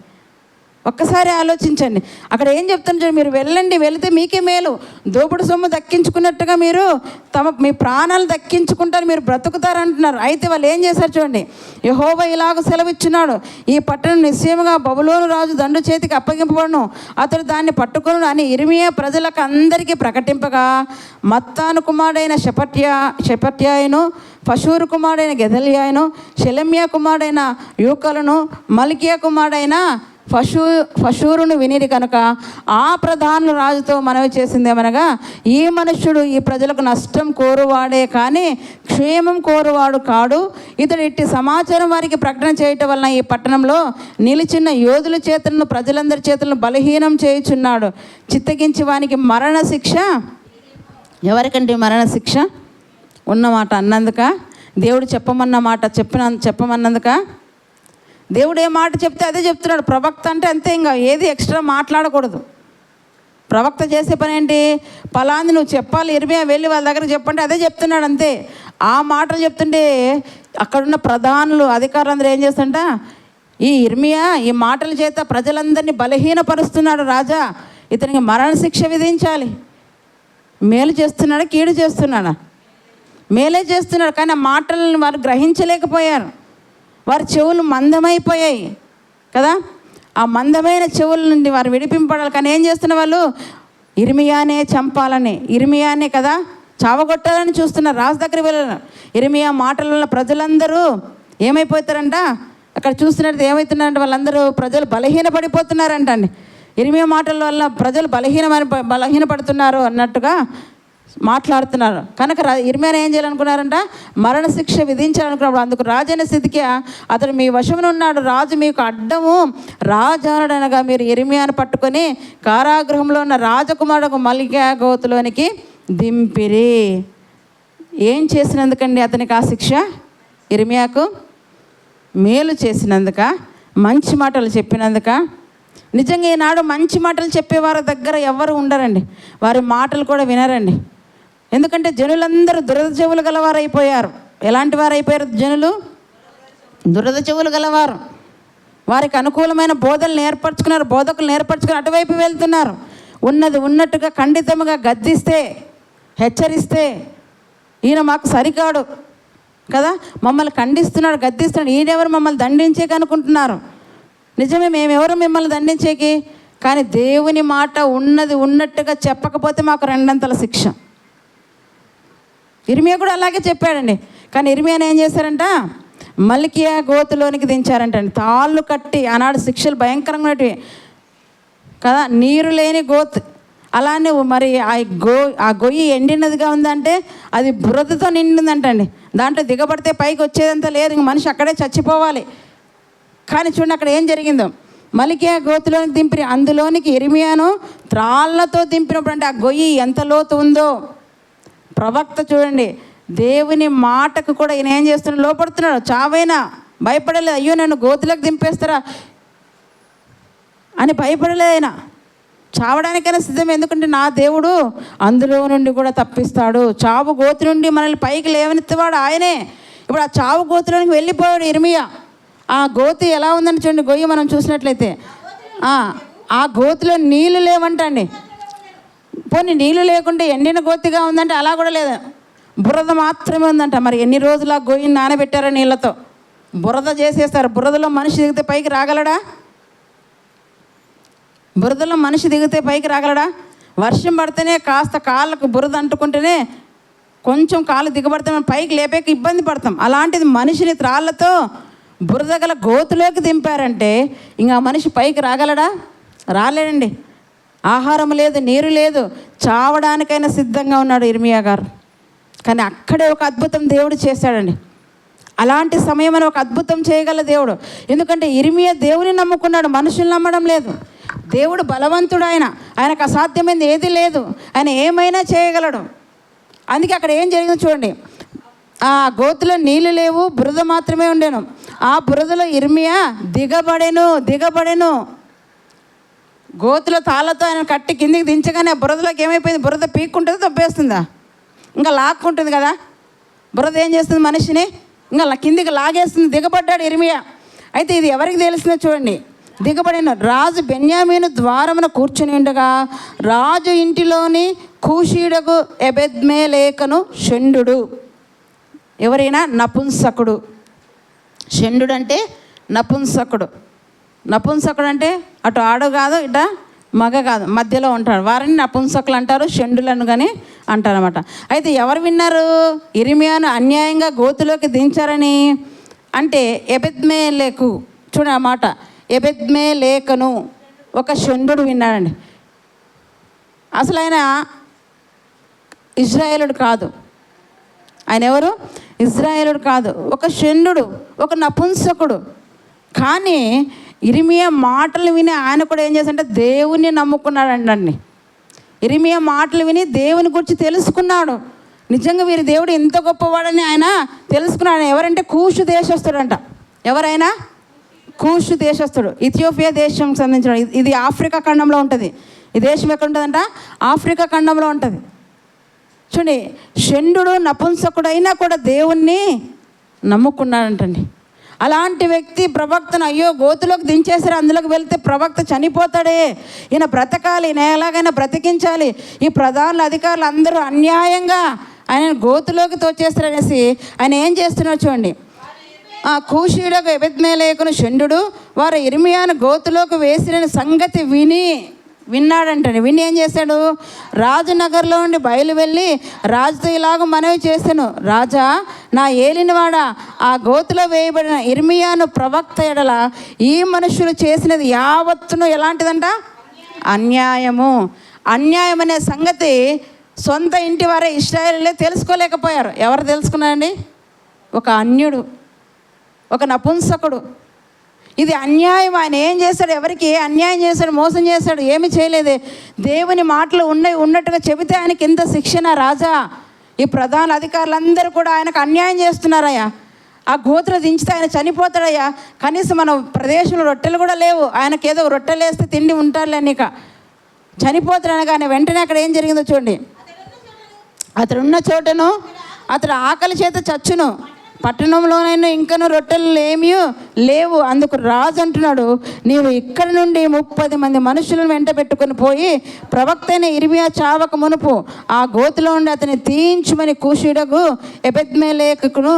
ఒక్కసారి ఆలోచించండి. అక్కడ ఏం చెప్తున్నారు? మీరు వెళ్ళండి, వెళితే మీకే మేలు. దోపుడు సొమ్ము దక్కించుకున్నట్టుగా మీరు మీ ప్రాణాలు దక్కించుకుంటారు, మీరు బ్రతుకుతారు అంటున్నారు. అయితే వాళ్ళు ఏం చేశారు చూడండి, యెహోవా ఇలాగ సెలవిచ్చున్నాడు, ఈ పట్టణం నిశ్చయముగా బబులోను రాజు దండు చేతికి అప్పగింపబడును, అతడు దాన్ని పట్టుకొను అని ఇర్మియా ప్రజలకు అందరికీ ప్రకటింపగా, మత్తాను కుమారుడైన షెపట్యాయును, పషూరు కుమారుడైన గెదల్యాయును, షెలెమ్యా కుమారుడైన యూకలను, మల్కియా కుమారుడైన పశూరును వినిరి కనుక ఆ ప్రధానులు రాజుతో మనవి చేసిందేమనగా, ఈ మనుష్యుడు ఈ ప్రజలకు నష్టం కోరువాడే కానీ క్షేమం కోరువాడు కాడు. ఇతడు ఇట్టి సమాచారం వారికి ప్రకటన చేయటం వలన ఈ పట్టణంలో నిలిచిన యోధుల చేతులను ప్రజలందరి చేతులను బలహీనం చేయుచున్నాడు. చిత్తగించి వానికి మరణ శిక్ష. ఎవరికంటే మరణ శిక్ష? ఉన్నమాట అన్నందుక, దేవుడు చెప్పమన్న మాట చెప్పమన్నందుక. దేవుడు ఏ మాట చెప్తే అదే చెప్తున్నాడు. ప్రవక్త అంటే అంతే, ఇంకా ఏది ఎక్స్ట్రా మాట్లాడకూడదు. ప్రవక్త చేసే పని ఏంటి? పలాంది నువ్వు చెప్పాలి, ఇర్మియా వెళ్ళి వాళ్ళ దగ్గర చెప్పంటే అదే చెప్తున్నాడు అంతే. ఆ మాటలు చెప్తుంటే అక్కడున్న ప్రధానులు అధికారులందరూ ఏం చేస్తుంట, ఈ ఇర్మియా ఈ మాటల చేత ప్రజలందరినీ బలహీనపరుస్తున్నాడు రాజా, ఇతనికి మరణశిక్ష విధించాలి. మేలు చేస్తున్నాడా కీడు చేస్తున్నాడా? మేలే చేస్తున్నాడు. కానీ ఆ మాటలను వారు గ్రహించలేకపోయారు. వారి చెవులు మందమైపోయాయి కదా. ఆ మందమైన చెవుల నుండి వారు విడిపింపడాలి. కానీ ఏం చేస్తున్న వాళ్ళు? ఇర్మియానే చంపాలని, ఇర్మియానే కదా చావగొట్టాలని చూస్తున్నారు. రాజు దగ్గరికి వెళ్ళారు. ఇర్మియా మాటల వల్ల ప్రజలందరూ ఏమైపోతారంట, అక్కడ చూస్తున్నట్టు ఏమవుతున్నారంటే వాళ్ళందరూ ప్రజలు బలహీనపడిపోతున్నారంట అండి. ఇర్మియా మాటల వల్ల ప్రజలు బలహీనపడుతున్నారు అన్నట్టుగా మాట్లాడుతున్నారు. కనుక ఇర్మియాను ఏం చేయాలనుకున్నారంట? మరణశిక్ష విధించాలనుకున్నప్పుడు అందుకు రాజైన సిద్కియా అతడు మీ వశమున ఉన్నాడు, రాజు మీకు అడ్డము రాజానడనగా మీరు ఇర్మియాను పట్టుకొని కారాగృహంలో ఉన్న రాజకుమారుడు మల్కియా గోతులోనికి దింపిరి. ఏం చేసినందుకండి అతనికి ఆ శిక్ష? ఇర్మియాకు మేలు చేసినందుక, మంచి మాటలు చెప్పినందుక. నిజంగా ఈనాడు మంచి మాటలు చెప్పేవారి దగ్గర ఎవరు ఉండరండి, వారి మాటలు కూడా వినరండి. ఎందుకంటే జనులందరూ దురద చెవులు గలవారైపోయారు. ఎలాంటి వారు అయిపోయారు జనులు? దురద చెవులు గలవారు. వారికి అనుకూలమైన బోధనలు ఏర్పరచుకున్నారు, బోధకులు ఏర్పరచుకుని అటువైపు వెళ్తున్నారు. ఉన్నది ఉన్నట్టుగా ఖండితంగా గద్దిస్తే, హెచ్చరిస్తే ఈయన మాకు సరికాడు కదా, మమ్మల్ని ఖండిస్తున్నాడు, గద్దిస్తున్నాడు, ఈయనెవరు మమ్మల్ని దండించే కనుకుంటున్నారు. నిజమే, మేమెవరు మిమ్మల్ని దండించేకి? కానీ దేవుని మాట ఉన్నది ఉన్నట్టుగా చెప్పకపోతే మాకు రెండంతల శిక్ష. ఇర్మియా కూడా అలాగే చెప్పాడండి. కానీ ఇర్మియాని ఏం చేశారంట? మల్కియా గోతులోనికి దించారంటండి. తాళ్ళు కట్టి, ఆనాడు శిక్షలు భయంకరమైనవి కదా, నీరు లేని గోతు. అలానే మరి ఆ గొయ్యి ఎండినదిగా ఉందంటే అది బురదతో నిండిందంటండి. దాంట్లో దిగబడితే పైకి వచ్చేదంతా లేదు, ఇంక మనిషి అక్కడే చచ్చిపోవాలి. కానీ చూడండి అక్కడ ఏం జరిగిందో. మల్కియా గోతులోనికి దింపి అందులోనికి ఇర్మియాను త్రాళ్ళతో దింపినప్పుడు అంటే ఆ గొయ్యి ఎంత లోతు ఉందో. ప్రవక్త చూడండి, దేవుని మాటకు కూడా ఈయన ఏం చేస్తున్నాడు? లోపడుతున్నాడు. చావైనా భయపడలేదు. అయ్యో నన్ను గోతులోకి దింపేస్తారా అని భయపడలేదు ఆయన. చావడానికైనా సిద్ధం. ఎందుకంటే నా దేవుడు అందులో నుండి కూడా తప్పిస్తాడు. చావు గోతు నుండి మనల్ని పైకి లేవనెత్తేవాడు ఆయనే. ఇప్పుడు ఆ చావు గోతులోనికి వెళ్ళిపోయాడు ఇర్మియా. ఆ గోతి ఎలా ఉందని చూడండి, గొయ్యి మనం చూసినట్లయితే ఆ గోతిలో నీళ్ళు లేవంటండి. పోనీ నీళ్ళు లేకుంటే ఎండిన గోతిగా ఉందంటే అలా కూడా లేదు, బురద మాత్రమే ఉందంట. మరి ఎన్ని రోజులు ఆ గొయ్యిని నానబెట్టారో నీళ్ళతో? బురద చేసేస్తారు. బురదలో మనిషి దిగితే పైకి రాగలడా? బురదలో మనిషి దిగితే పైకి రాగలడా? వర్షం పడితేనే కాస్త కాళ్ళకు బురద అంటుకుంటేనే కొంచెం కాళ్ళు దిగబడితే మనం పైకి లేపాక ఇబ్బంది పడతాం. అలాంటిది మనిషిని త్రాళ్ళతో బురద గల గోతులోకి దింపారంటే ఇంకా మనిషి పైకి రాగలడా? రాలేడండి. ఆహారం లేదు, నీరు లేదు, చావడానికైనా సిద్ధంగా ఉన్నాడు ఇర్మియా గారు. కానీ అక్కడే ఒక అద్భుతం దేవుడు చేశాడండి. అలాంటి సమయంలో ఒక అద్భుతం చేయగల దేవుడు. ఎందుకంటే ఇర్మియా దేవుని నమ్ముకున్నాడు, మనుషులు నమ్మడం లేదు. దేవుడు బలవంతుడు, ఆయనకు అసాధ్యమైనది ఏది లేదు, ఆయన ఏమైనా చేయగలడు. అందుకే అక్కడ ఏం జరిగిందో చూడండి. ఆ గోతులో నీళ్ళు లేవు, బురద మాత్రమే ఉండేను. ఆ బురదలో ఇర్మియా దిగబడెను. గోతులో తాళ్ళతో ఆయన కట్టి కిందికి దించగానే ఆ బురదలోకి ఏమైపోయింది? బురద పీక్కుంటుంది, దొబ్బేస్తుందా? ఇంకా లాక్కుంటుంది కదా. బురద ఏం చేస్తుంది? మనిషిని ఇంకా కిందికి లాగేస్తుంది. దిగబడ్డాడు ఇర్మియా. అయితే ఇది ఎవరికి తెలిసిందో చూడండి. దిగబడిన రాజు బెన్యామీను ద్వారమున కూర్చుని ఉండగా రాజు ఇంటిలోని కూషీయుడకు ఎబెద్మెలెకును షండు. ఎవరైనా నపుంసకుడు. షండు అంటే నపుంసకుడు. నపుంసకుడు అంటే అటు ఆడు కాదు, ఇట మగ కాదు, మధ్యలో ఉంటాడు. వారిని నపుంసకులు అంటారు, షండులను కానీ అంటారు అన్నమాట. అయితే ఎవరు విన్నారు? ఇర్మియాను అన్యాయంగా గోతులోకి దించారని. అంటే ఎబెద్మెలెకు చూడ మాట, ఎబెద్మెలెకును ఒక షండు విన్నాడండి. అసలు ఆయన ఇజ్రాయేలుడు కాదు. ఆయన ఎవరు? ఇజ్రాయేలుడు కాదు, ఒక షండు, ఒక నపుంసకుడు. కానీ ఇర్మియా మాటలు విని ఆయన కూడా ఏం చేశాడంటే దేవుణ్ణి నమ్ముకున్నాడండి. ఇర్మియా మాటలు విని దేవుని గురించి తెలుసుకున్నాడు. నిజంగా వీరి దేవుడు ఎంత గొప్పవాడని ఆయన తెలుసుకున్నాడు. ఎవరంటే కూషు దేశస్తుడంట. ఎవరైనా? కూషు దేశస్తుడు, ఇథియోపియా దేశం సంబంధించిన. ఇది ఆఫ్రికా ఖండంలో ఉంటుంది. ఈ దేశం ఎక్కడ ఉంటుందంట? ఆఫ్రికా ఖండంలో ఉంటుంది. చూడండి, షండు నపుంసకుడు అయినా కూడా దేవుణ్ణి నమ్ముకున్నాడంటండి. అలాంటి వ్యక్తి ప్రవక్తను అయ్యో గోతులోకి దించేసారు, అందులోకి వెళ్తే ప్రవక్త చనిపోతాడే, ఈయన బ్రతకాలి, ఈయన ఎలాగైనా బ్రతికించాలి, ఈ ప్రధానుల అధికారులు అందరూ అన్యాయంగా ఆయన గోతులోకి తోచేస్తారనేసి ఆయన ఏం చేస్తున్నారు చూడండి. ఆ కూషీయుడకు ఎబెద్మెలెకును షండు వారు ఇర్మియాను గోతులోకి వేసిన సంగతి విన్నాడంటండి. విని ఏం చేశాడు? రాజునగర్లో నుండి బయలు వెళ్ళి రాజుతో ఇలాగ మనవి చేశాను, రాజా నా ఏలినవాడా, ఆ గోతులో వేయబడిన ఇర్మియాను ప్రవక్త ఎడల ఈ మనుషులు చేసినది యావత్తును ఎలాంటిదంట? అన్యాయము. అన్యాయం అనే సంగతి సొంత ఇంటి వారే ఇశ్రాయేలులే తెలుసుకోలేకపోయారు. ఎవరు తెలుసుకున్నారండి? ఒక అన్యుడు, ఒక నపుంసకుడు. ఇది అన్యాయం. ఆయన ఏం చేశాడు? ఎవరికి అన్యాయం చేశాడు? మోసం చేశాడు? ఏమి చేయలేదే. దేవుని మాటలు ఉన్నట్టుగా చెబితే ఆయనకి ఎంత శిక్షణ రాజా. ఈ ప్రధాన అధికారులందరూ కూడా ఆయనకు అన్యాయం చేస్తున్నారయ్యా. ఆ గోతులు దించితే ఆయన చనిపోతాడయ్యా. కనీసం మన ప్రదేశంలో రొట్టెలు కూడా లేవు. ఆయనకి ఏదో రొట్టెలు వేస్తే తిండి ఉంటారులే, నీక చనిపోతాడని. కానీ వెంటనే అక్కడ ఏం జరిగిందో చూడండి. అతడున్న చోటను అతడు ఆకలి చేత చచ్చును, పట్టణంలోనైనా ఇంకను రొట్టెలు ఏమీ లేవు. అందుకు రాజు అంటున్నాడు, నీవు ఇక్కడ నుండి 30 మంది మనుషులను వెంట పెట్టుకుని పోయి ప్రవక్త అయిన ఇర్మియా చావక మునుపు ఆ గోతులో ఉండి అతన్ని తీయించుమని కూషీయుడకు ఎబెద్మెలెకును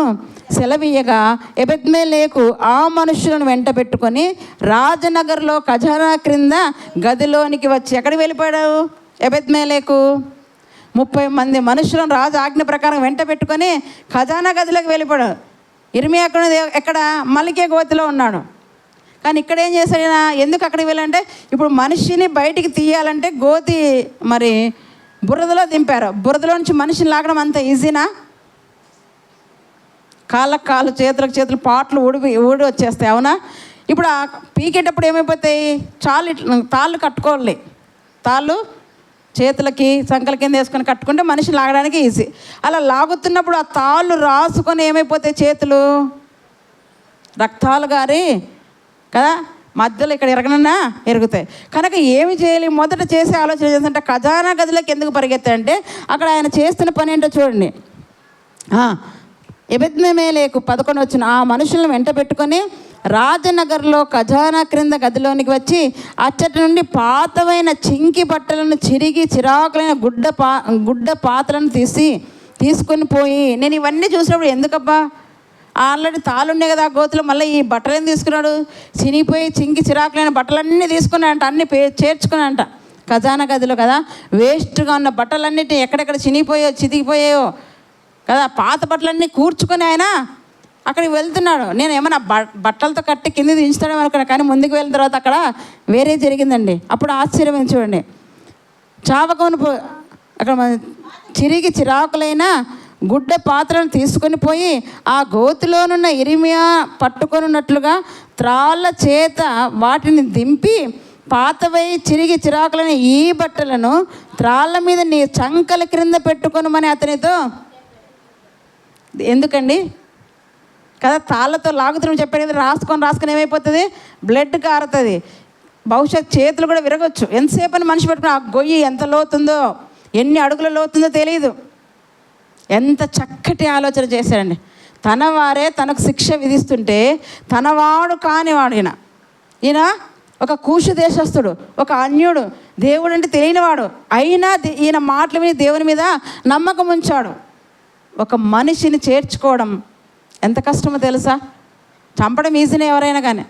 సెలవీయగా, ఎబెద్మెలెకు ఆ మనుషులను వెంట పెట్టుకొని రాజనగర్లో ఖజానా క్రింద గదిలోనికి వచ్చి ఎక్కడికి వెళ్ళిపోయాడు? ఎబెద్మెలెకు 30 మంది మనుషులను రాజు ఆజ్ఞ ప్రకారం వెంట పెట్టుకొని ఖజానా గదిలోకి వెళ్ళిపోయాడు. ఇర్మియా ఎక్కడ? మలికే గోతిలో ఉన్నాడు. కానీ ఇక్కడ ఏం చేశాడు? ఎందుకు అక్కడికి వెళ్ళాలంటే, ఇప్పుడు మనిషిని బయటికి తీయాలంటే గోతి మరి బురదలో దింపారు. బురదలో నుంచి మనిషిని లాగడం అంత ఈజీనా? కాళ్ళకు కాళ్ళు, చేతులకు చేతులు, పాటలు ఊడి వచ్చేస్తాయి, అవునా? ఇప్పుడు ఆ పీకేటప్పుడు ఏమైపోతాయి? తాళ్ళు కట్టుకోవాలి. తాళ్ళు చేతులకి సంకల కింద వేసుకొని కట్టుకుంటే మనిషి లాగడానికి ఈజీ. అలా లాగుతున్నప్పుడు ఆ తాళ్ళు రాసుకొని ఏమైపోతాయి? చేతులు రక్తాలు గారి కదా, మధ్యలో ఇక్కడ ఎరగనన్నా ఎరుగుతాయి. కనుక ఏమి చేయాలి? మొదట చేసే ఆలోచన చేస్తుంటే ఖజానా గదిలోకి ఎందుకు పరిగెత్తాడంటే అక్కడ ఆయన చేస్తున్న పని ఏంటో చూడండి. ఎబెద్మెలెకు 11 వచ్చిన ఆ మనుషులను వెంట పెట్టుకొని రాజనగర్లో ఖజానా క్రింద గదిలోనికి వచ్చి అచ్చటి నుండి పాతవైన చింకి బట్టలను చిరిగి చిరాకులైన గుడ్డ పాత్రలను తీసుకొని పోయి, నేను ఇవన్నీ చూసినప్పుడు ఎందుకబ్బా, ఆల్రెడీ తాళున్నాయి కదా ఆ గోతులో, మళ్ళీ ఈ బట్టలను తీసుకున్నాడు, చినిగిపోయి చింకి చిరాకులైన బట్టలన్నీ తీసుకున్నాడంట, అన్నీ చేర్చుకున్నాడంట. ఖజానా గదిలో కదా వేస్ట్గా ఉన్న బట్టలన్నిటిని ఎక్కడెక్కడ చితికిపోయాయో కదా, పాత బట్టలన్నీ కూర్చుకొని ఆయన అక్కడికి వెళ్తున్నాడు. నేను ఏమన్నా బట్టలతో కట్టి కింద దించుతాడేమో అనుకున్నా, కానీ ముందుకు వెళ్ళిన తర్వాత అక్కడ వేరే జరిగిందండి. అప్పుడు ఆశ్చర్యం చూడండి. చావకొని అక్కడ చిరిగి చిరాకులైన గుడ్డ పాత్రను తీసుకొని పోయి ఆ గోతిలోనున్న ఇర్మియా పట్టుకొనున్నట్లుగా త్రాళ్ళ చేత వాటిని దింపి పాతవై చిరిగి చిరాకులైన ఈ బట్టలను త్రాళ్ళ మీద నీ చంకల క్రింద పెట్టుకొనమని అతనితో. ఎందుకండి కదా, తాళ్ళతో లాగుతున్నాం చెప్పాడు కదా, రాసుకొని ఏమైపోతుంది? బ్లడ్ కారుతుంది, భవిష్యత్ చేతులు కూడా విరగొచ్చు. ఎంతసేపు అని మనిషి పెట్టుకుని ఆ గొయ్యి ఎంత లోతుందో, ఎన్ని అడుగుల లోతుందో తెలియదు. ఎంత చక్కటి ఆలోచన చేశాడండి. తన వారే తనకు శిక్ష విధిస్తుంటే తనవాడు కానివాడు ఈయన ఒక కూషు దేశస్థుడు, ఒక అన్యుడు, దేవుడు అంటే తెలియనివాడు. అయినా ఈయన మాటలు విని దేవుని మీద నమ్మకం ఉంచాడు. ఒక మనిషిని చేర్చుకోవడం ఎంత కష్టమో తెలుసా? చంపడం ఈజీనే ఎవరైనా, కానీ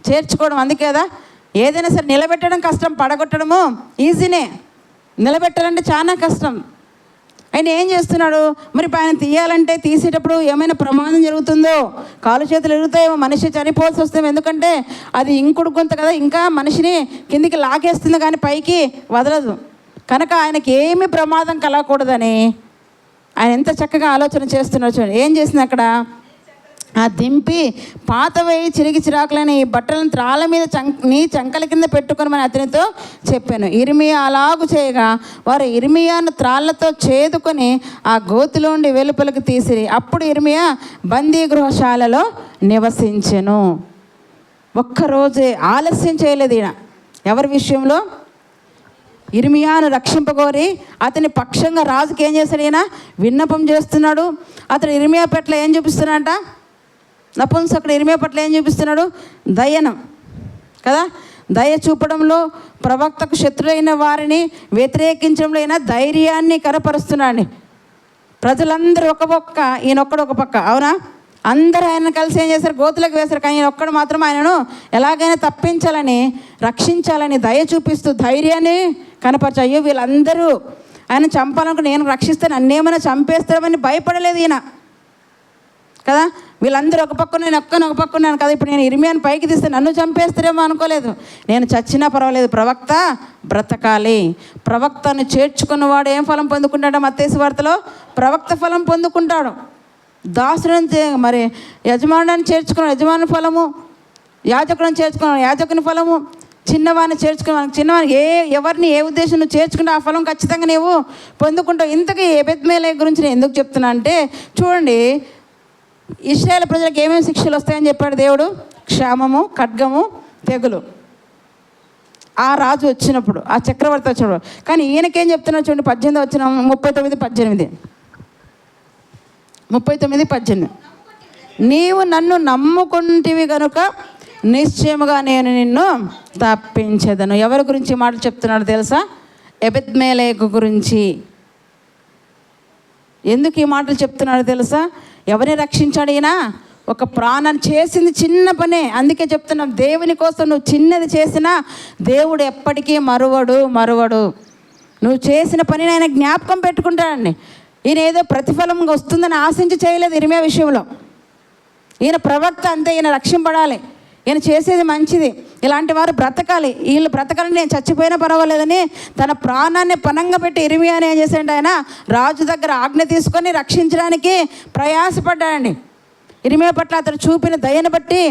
చేర్చుకోవడం అందుకే కదా. ఏదైనా సరే నిలబెట్టడం కష్టం, పడగొట్టడము ఈజీనే, నిలబెట్టాలంటే చాలా కష్టం. ఆయన ఏం చేస్తున్నాడు? మరి ఆయన తీయాలంటే తీసేటప్పుడు ఏమైనా ప్రమాదం జరుగుతుందో, కాలు చేతులు ఎరుగుతాయేమో, మనిషి చనిపోవాల్సి వస్తామో. ఎందుకంటే అది ఇంకుడు గొంత కదా, ఇంకా మనిషిని కిందికి లాగేస్తుంది కానీ పైకి వదలదు. కనుక ఆయనకి ఏమీ ప్రమాదం కలగకూడదని ఆయన ఎంత చక్కగా ఆలోచన చేస్తున్నాడు. చూడండి ఏం చేసింది అక్కడ. ఆ దింపి పాతవై చిరిగి చిరాకులని ఈ బట్టలను త్రాళ్ళ మీద నీ చంకల కింద పెట్టుకొనమని అతనితో చెప్పాను. ఇర్మియా అలాగు చేయగా వారు ఇర్మియాను త్రాళ్లతో చేదుకొని ఆ గోతిలోండి వెలుపలికి తీసిరి. అప్పుడు ఇర్మియా బందీ గృహశాలలో నివసించెను. ఒక్కరోజే ఆలస్యం చేయలేదు ఈయన. ఎవరి విషయంలో? ఇర్మియాను రక్షింపగోరి అతని పక్షంగా రాజుకి ఏం చేశాడు? ఈయన విన్నపం చేస్తున్నాడు. అతడు ఇర్మియా పట్ల ఏం చూపిస్తున్నాడంట? నపుంసకుడు ఇర్మియా పట్ల ఏం చూపిస్తున్నాడు? దయనం కదా. దయ చూపడంలో, ప్రవక్తకు శత్రులైన వారిని వ్యతిరేకించడంలో అయినా ధైర్యాన్ని కనపరుస్తున్నాడు. ప్రజలందరూ ఒక పక్క, ఈయనొక్కడు ఒక పక్క. అవునా? అందరూ ఆయన కలిసి ఏం చేశారు? గోతులకు వేశారు. కానీ ఈయన ఒక్కడు మాత్రం ఆయనను ఎలాగైనా తప్పించాలని, రక్షించాలని దయ చూపిస్తూ ధైర్యాన్ని కనపరచు. అయ్యో వీళ్ళందరూ ఆయన చంపాలనుకుని నేను రక్షిస్తాను, నన్నేమైనా చంపేస్తామని భయపడలేదు ఈయన కదా. వీళ్ళందరూ ఒక పక్క, నేను ఒక పక్క ఉన్నాను కదా. ఇప్పుడు నేను ఇర్మియాను పైకి తీస్తే నన్ను చంపేస్తారేమో అనుకోలేదు. నేను చచ్చినా పర్వాలేదు, ప్రవక్త బ్రతకాలి. ప్రవక్తను చేర్చుకున్నవాడు ఏం ఫలం పొందుకుంటాడో మత్తయి సువార్తలో? ప్రవక్త ఫలం పొందుకుంటాడు. దాసుని మరి యజమానుని చేర్చుకున్నాడు, యజమాని ఫలము. యాజకుడిని చేర్చుకున్నాడు, యాజకుని ఫలము. చిన్నవాడిని చేర్చుకున్నాను, చిన్నవాడిని ఎవరిని ఏ ఉద్దేశం నువ్వు చేర్చుకుంటే ఆ ఫలం ఖచ్చితంగా నీవు పొందుకుంటావు. ఇంతకీ ఎబెద్మెలెకు గురించి నేను ఎందుకు చెప్తున్నా అంటే, చూడండి ఇశ్రాయేలు ప్రజలకు ఏమేమి శిక్షలు వస్తాయని చెప్పాడు దేవుడు? క్షామము, ఖడ్గము, తెగులు. ఆ రాజు వచ్చినప్పుడు, ఆ చక్రవర్తి వచ్చినప్పుడు. కానీ ఈయనకేం చెప్తున్నాడు చూడండి, 18 వచ్చిన 39:18 నీవు నన్ను నమ్ముకుంటివి కనుక నిశ్చయముగా నేను నిన్ను తప్పించేదను. ఎవరి గురించి మాటలు చెప్తున్నాడు తెలుసా? ఎబెద్మెలెకు గురించి. ఎందుకు ఈ మాటలు చెప్తున్నాడు తెలుసా? ఎవరిని రక్షించాడు ఈయన? ఒక ప్రాణాన్ని చేసింది చిన్న పనే. అందుకే చెప్తున్నాం, దేవుని కోసం నువ్వు చిన్నది చేసినా దేవుడు ఎప్పటికీ మరువడు. నువ్వు చేసిన పనిని ఆయన జ్ఞాపకం పెట్టుకుంటాడండి. ఈయన ఏదో ప్రతిఫలం వస్తుందని ఆశించి చేయలేదు ఇర్మియా విషయంలో. ఈయన ప్రవక్త అంతే, ఈయన రక్షింపడాలి, ఈయన చేసేది మంచిది, ఇలాంటి వారు బ్రతకాలి, వీళ్ళు బ్రతకాలని నేను చచ్చిపోయినా పర్వాలేదని తన ప్రాణాన్ని పణంగా పెట్టి ఇర్మియాని ఏం చేశాడు? ఆయన రాజు దగ్గర ఆజ్ఞ తీసుకొని రక్షించడానికి ప్రయాసపడ్డాడండి. ఇర్మియా పట్ల అతను చూపిన దయను బట్టి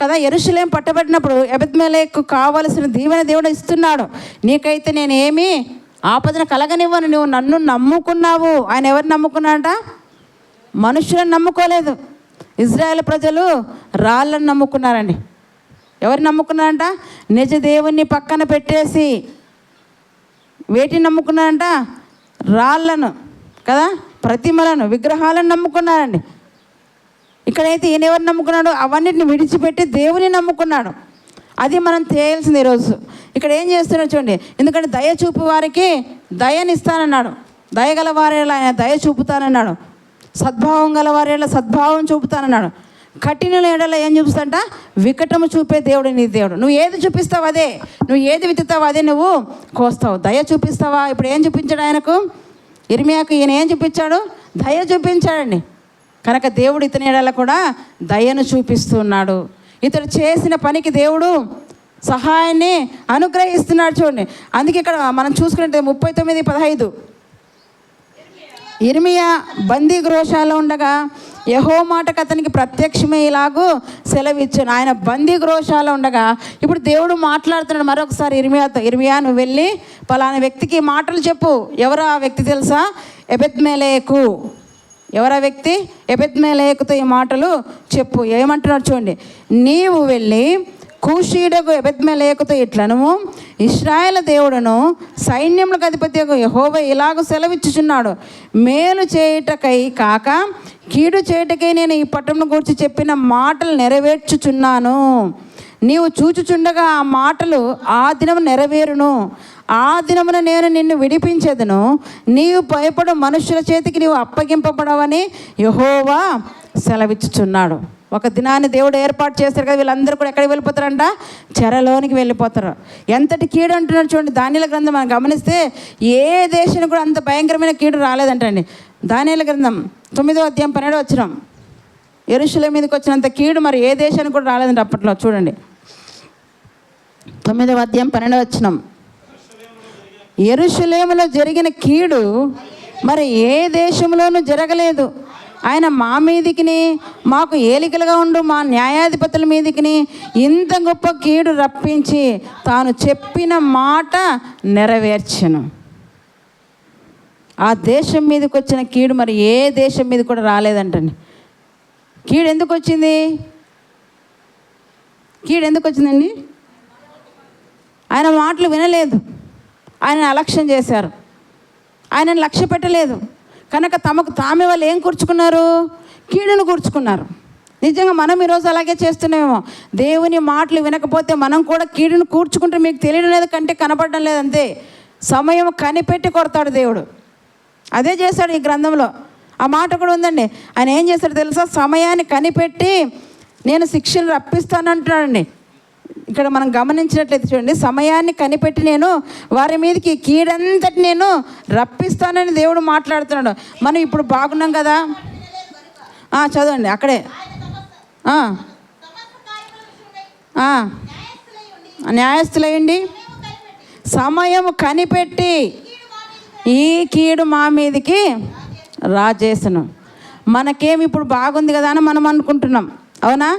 కదా యెరూషలేము పట్టబడినప్పుడు ఎబెద్మెలెకు కావలసిన దీవెన దేవుడు ఇస్తున్నాడు. నీకైతే నేను ఏమీ ఆపదను కలగనివ్వను, నువ్వు నన్ను నమ్ముకున్నావు. ఆయన ఎవరిని నమ్ముకున్నాడట? మనుషులను నమ్ముకోలేదు. ఇజ్రాయేల్ ప్రజలు రాళ్ళను నమ్ముకున్నారండి. ఎవరిని నమ్ముకున్నారంట? నిజ దేవుణ్ణి పక్కన పెట్టేసి వేటిని నమ్ముకున్నారంట? రాళ్ళను కదా, ప్రతిమలను, విగ్రహాలను నమ్ముకున్నారండి. ఇక్కడైతే ఈయన ఎవరిని నమ్ముకున్నాడు? అవన్నిటిని విడిచిపెట్టి దేవుని నమ్ముకున్నాడు. అది మనం చేయాల్సింది ఈరోజు. ఇక్కడ ఏం చేస్తున్నాడు చూడండి. ఎందుకంటే దయ చూపు వారికి దయనిస్తానన్నాడు, దయగల వారేలా ఆయన దయ చూపుతానన్నాడు, సద్భావం గల వారేలా సద్భావం చూపుతానన్నాడు. కఠినుల ఎడల ఏం చూపిస్తాడంట? వికటము చూపే దేవుడు నీ దేవుడు. నువ్వు ఏది చూపిస్తావు అదే, నువ్వు ఏది విత్తుతావు అదే నువ్వు కోస్తావు. దయ చూపిస్తావా? ఇప్పుడు ఏం చూపించాడు ఆయనకు? ఇర్మియాకు ఈయన ఏం చూపించాడు? దయ చూపించాడండి. కనుక దేవుడు ఇతని ఎడల కూడా దయను చూపిస్తున్నాడు. ఇతడు చేసిన పనికి దేవుడు సహాయాన్ని అనుగ్రహిస్తున్నాడు. చూడండి, అందుకే ఇక్కడ మనం చూసుకుంటే 39:15 ఇర్మియా బందీ గృహశాలలో ఉండగా యెహోవా మాటకు అతనికి ప్రత్యక్షమే ఇలాగూ సెలవిచ్చాను. ఆయన బందీ గృహశాలలో ఉండగా ఇప్పుడు దేవుడు మాట్లాడుతున్నాడు మరొకసారి ఇర్మియాతో. ఇర్మియా, నువ్వు వెళ్ళి పలానా వ్యక్తికి మాటలు చెప్పు. ఎవరు ఆ వ్యక్తి తెలుసా? ఎబెద్మెలెకు. ఎవరా వ్యక్తి? ఎబెద్మెలెకుతో ఈ మాటలు చెప్పు. ఏమంటున్నాడు చూడండి. నీవు వెళ్ళి కూషీయుడకు ఎబెద్మెలెకుతో ఇట్లను, ఇశ్రాయేలు దేవుడును సైన్యములకు అధిపతి యెహోవా ఇలాగ సెలవిచ్చుచున్నాడు, మేలు చేయుటకై కాక కీడు చేయుటకై నేను ఈ పట్టణం గురించి చెప్పిన మాటలు నెరవేర్చుచున్నాను. నీవు చూచుచుండగా ఆ మాటలు ఆ దినము నెరవేరును. ఆ దినమున నేను నిన్ను విడిపించేదను. నీవు భయపడు మనుషుల చేతికి నీవు అప్పగింపబడవని యెహోవా సెలవిచ్చుచున్నాడు. ఒక దినాన్ని దేవుడు ఏర్పాటు చేస్తారు కదా, వీళ్ళందరూ కూడా ఎక్కడికి వెళ్ళిపోతారంట? చెరలోనికి వెళ్ళిపోతారు. ఎంతటి కీడు అంటున్నారు చూడండి. దానియేలు గ్రంథం మనం గమనిస్తే ఏ దేశానికి కూడా అంత భయంకరమైన కీడు రాలేదంటండి. దానియేలు గ్రంథం 9వ అధ్యాయం 12వ వచనం. యెరూషలేము మీదకి వచ్చినంత కీడు మరి ఏ దేశానికి కూడా రాలేదంట అప్పట్లో. చూడండి 9వ అధ్యాయం 12వ వచనం. యెరూషలేములో జరిగిన కీడు మరి ఏ దేశంలోనూ జరగలేదు. ఆయన మా మీదికిని మాకు ఏలికలుగా ఉండు మా న్యాయాధిపతుల మీదికిని ఇంత గొప్ప కీడు రప్పించి తాను చెప్పిన మాట నెరవేర్చెను. ఆ దేశం మీదకి వచ్చిన కీడు మరి ఏ దేశం మీద కూడా రాలేదంటండి. కీడు ఎందుకు వచ్చింది? కీడు ఎందుకు వచ్చిందండి? ఆయన మాటలు వినలేదు, ఆయనను అలక్ష్యం చేశారు, ఆయనను లక్ష్య పెట్టలేదు. కనుక తమకు తామే వాళ్ళు ఏం కూర్చుకున్నారు? కీడును కూర్చుకున్నారు. నిజంగా మనం ఈరోజు అలాగే చేస్తున్నామేమో. దేవుని మాటలు వినకపోతే మనం కూడా కీడును కూర్చుకుంటే మీకు తెలియడం లేదు, కంటే కనపడడం లేదు, అంతే. సమయం కనిపెట్టి కొడతాడు దేవుడు. అదే చేశాడు ఈ గ్రంథంలో. ఆ మాట కూడా ఉందండి. ఆయన ఏం చేస్తాడు తెలుసా? సమయాన్ని కనిపెట్టి నేను శిక్షను రప్పిస్తానంటున్నాడండి. ఇక్కడ మనం గమనించినట్లయితే చూడండి, సమయాన్ని కనిపెట్టి నేను వారి మీదకి కీడంతటి నేను రప్పిస్తానని దేవుడు మాట్లాడుతున్నాడు. మనం ఇప్పుడు బాగున్నాం కదా. చదవండి అక్కడే. న్యాయస్థులయ్యండి, సమయం కనిపెట్టి ఈ కీడు మా మీదకి రాజేసను. మనకేమి ఇప్పుడు బాగుంది కదా అని మనం అనుకుంటున్నాం, అవునా?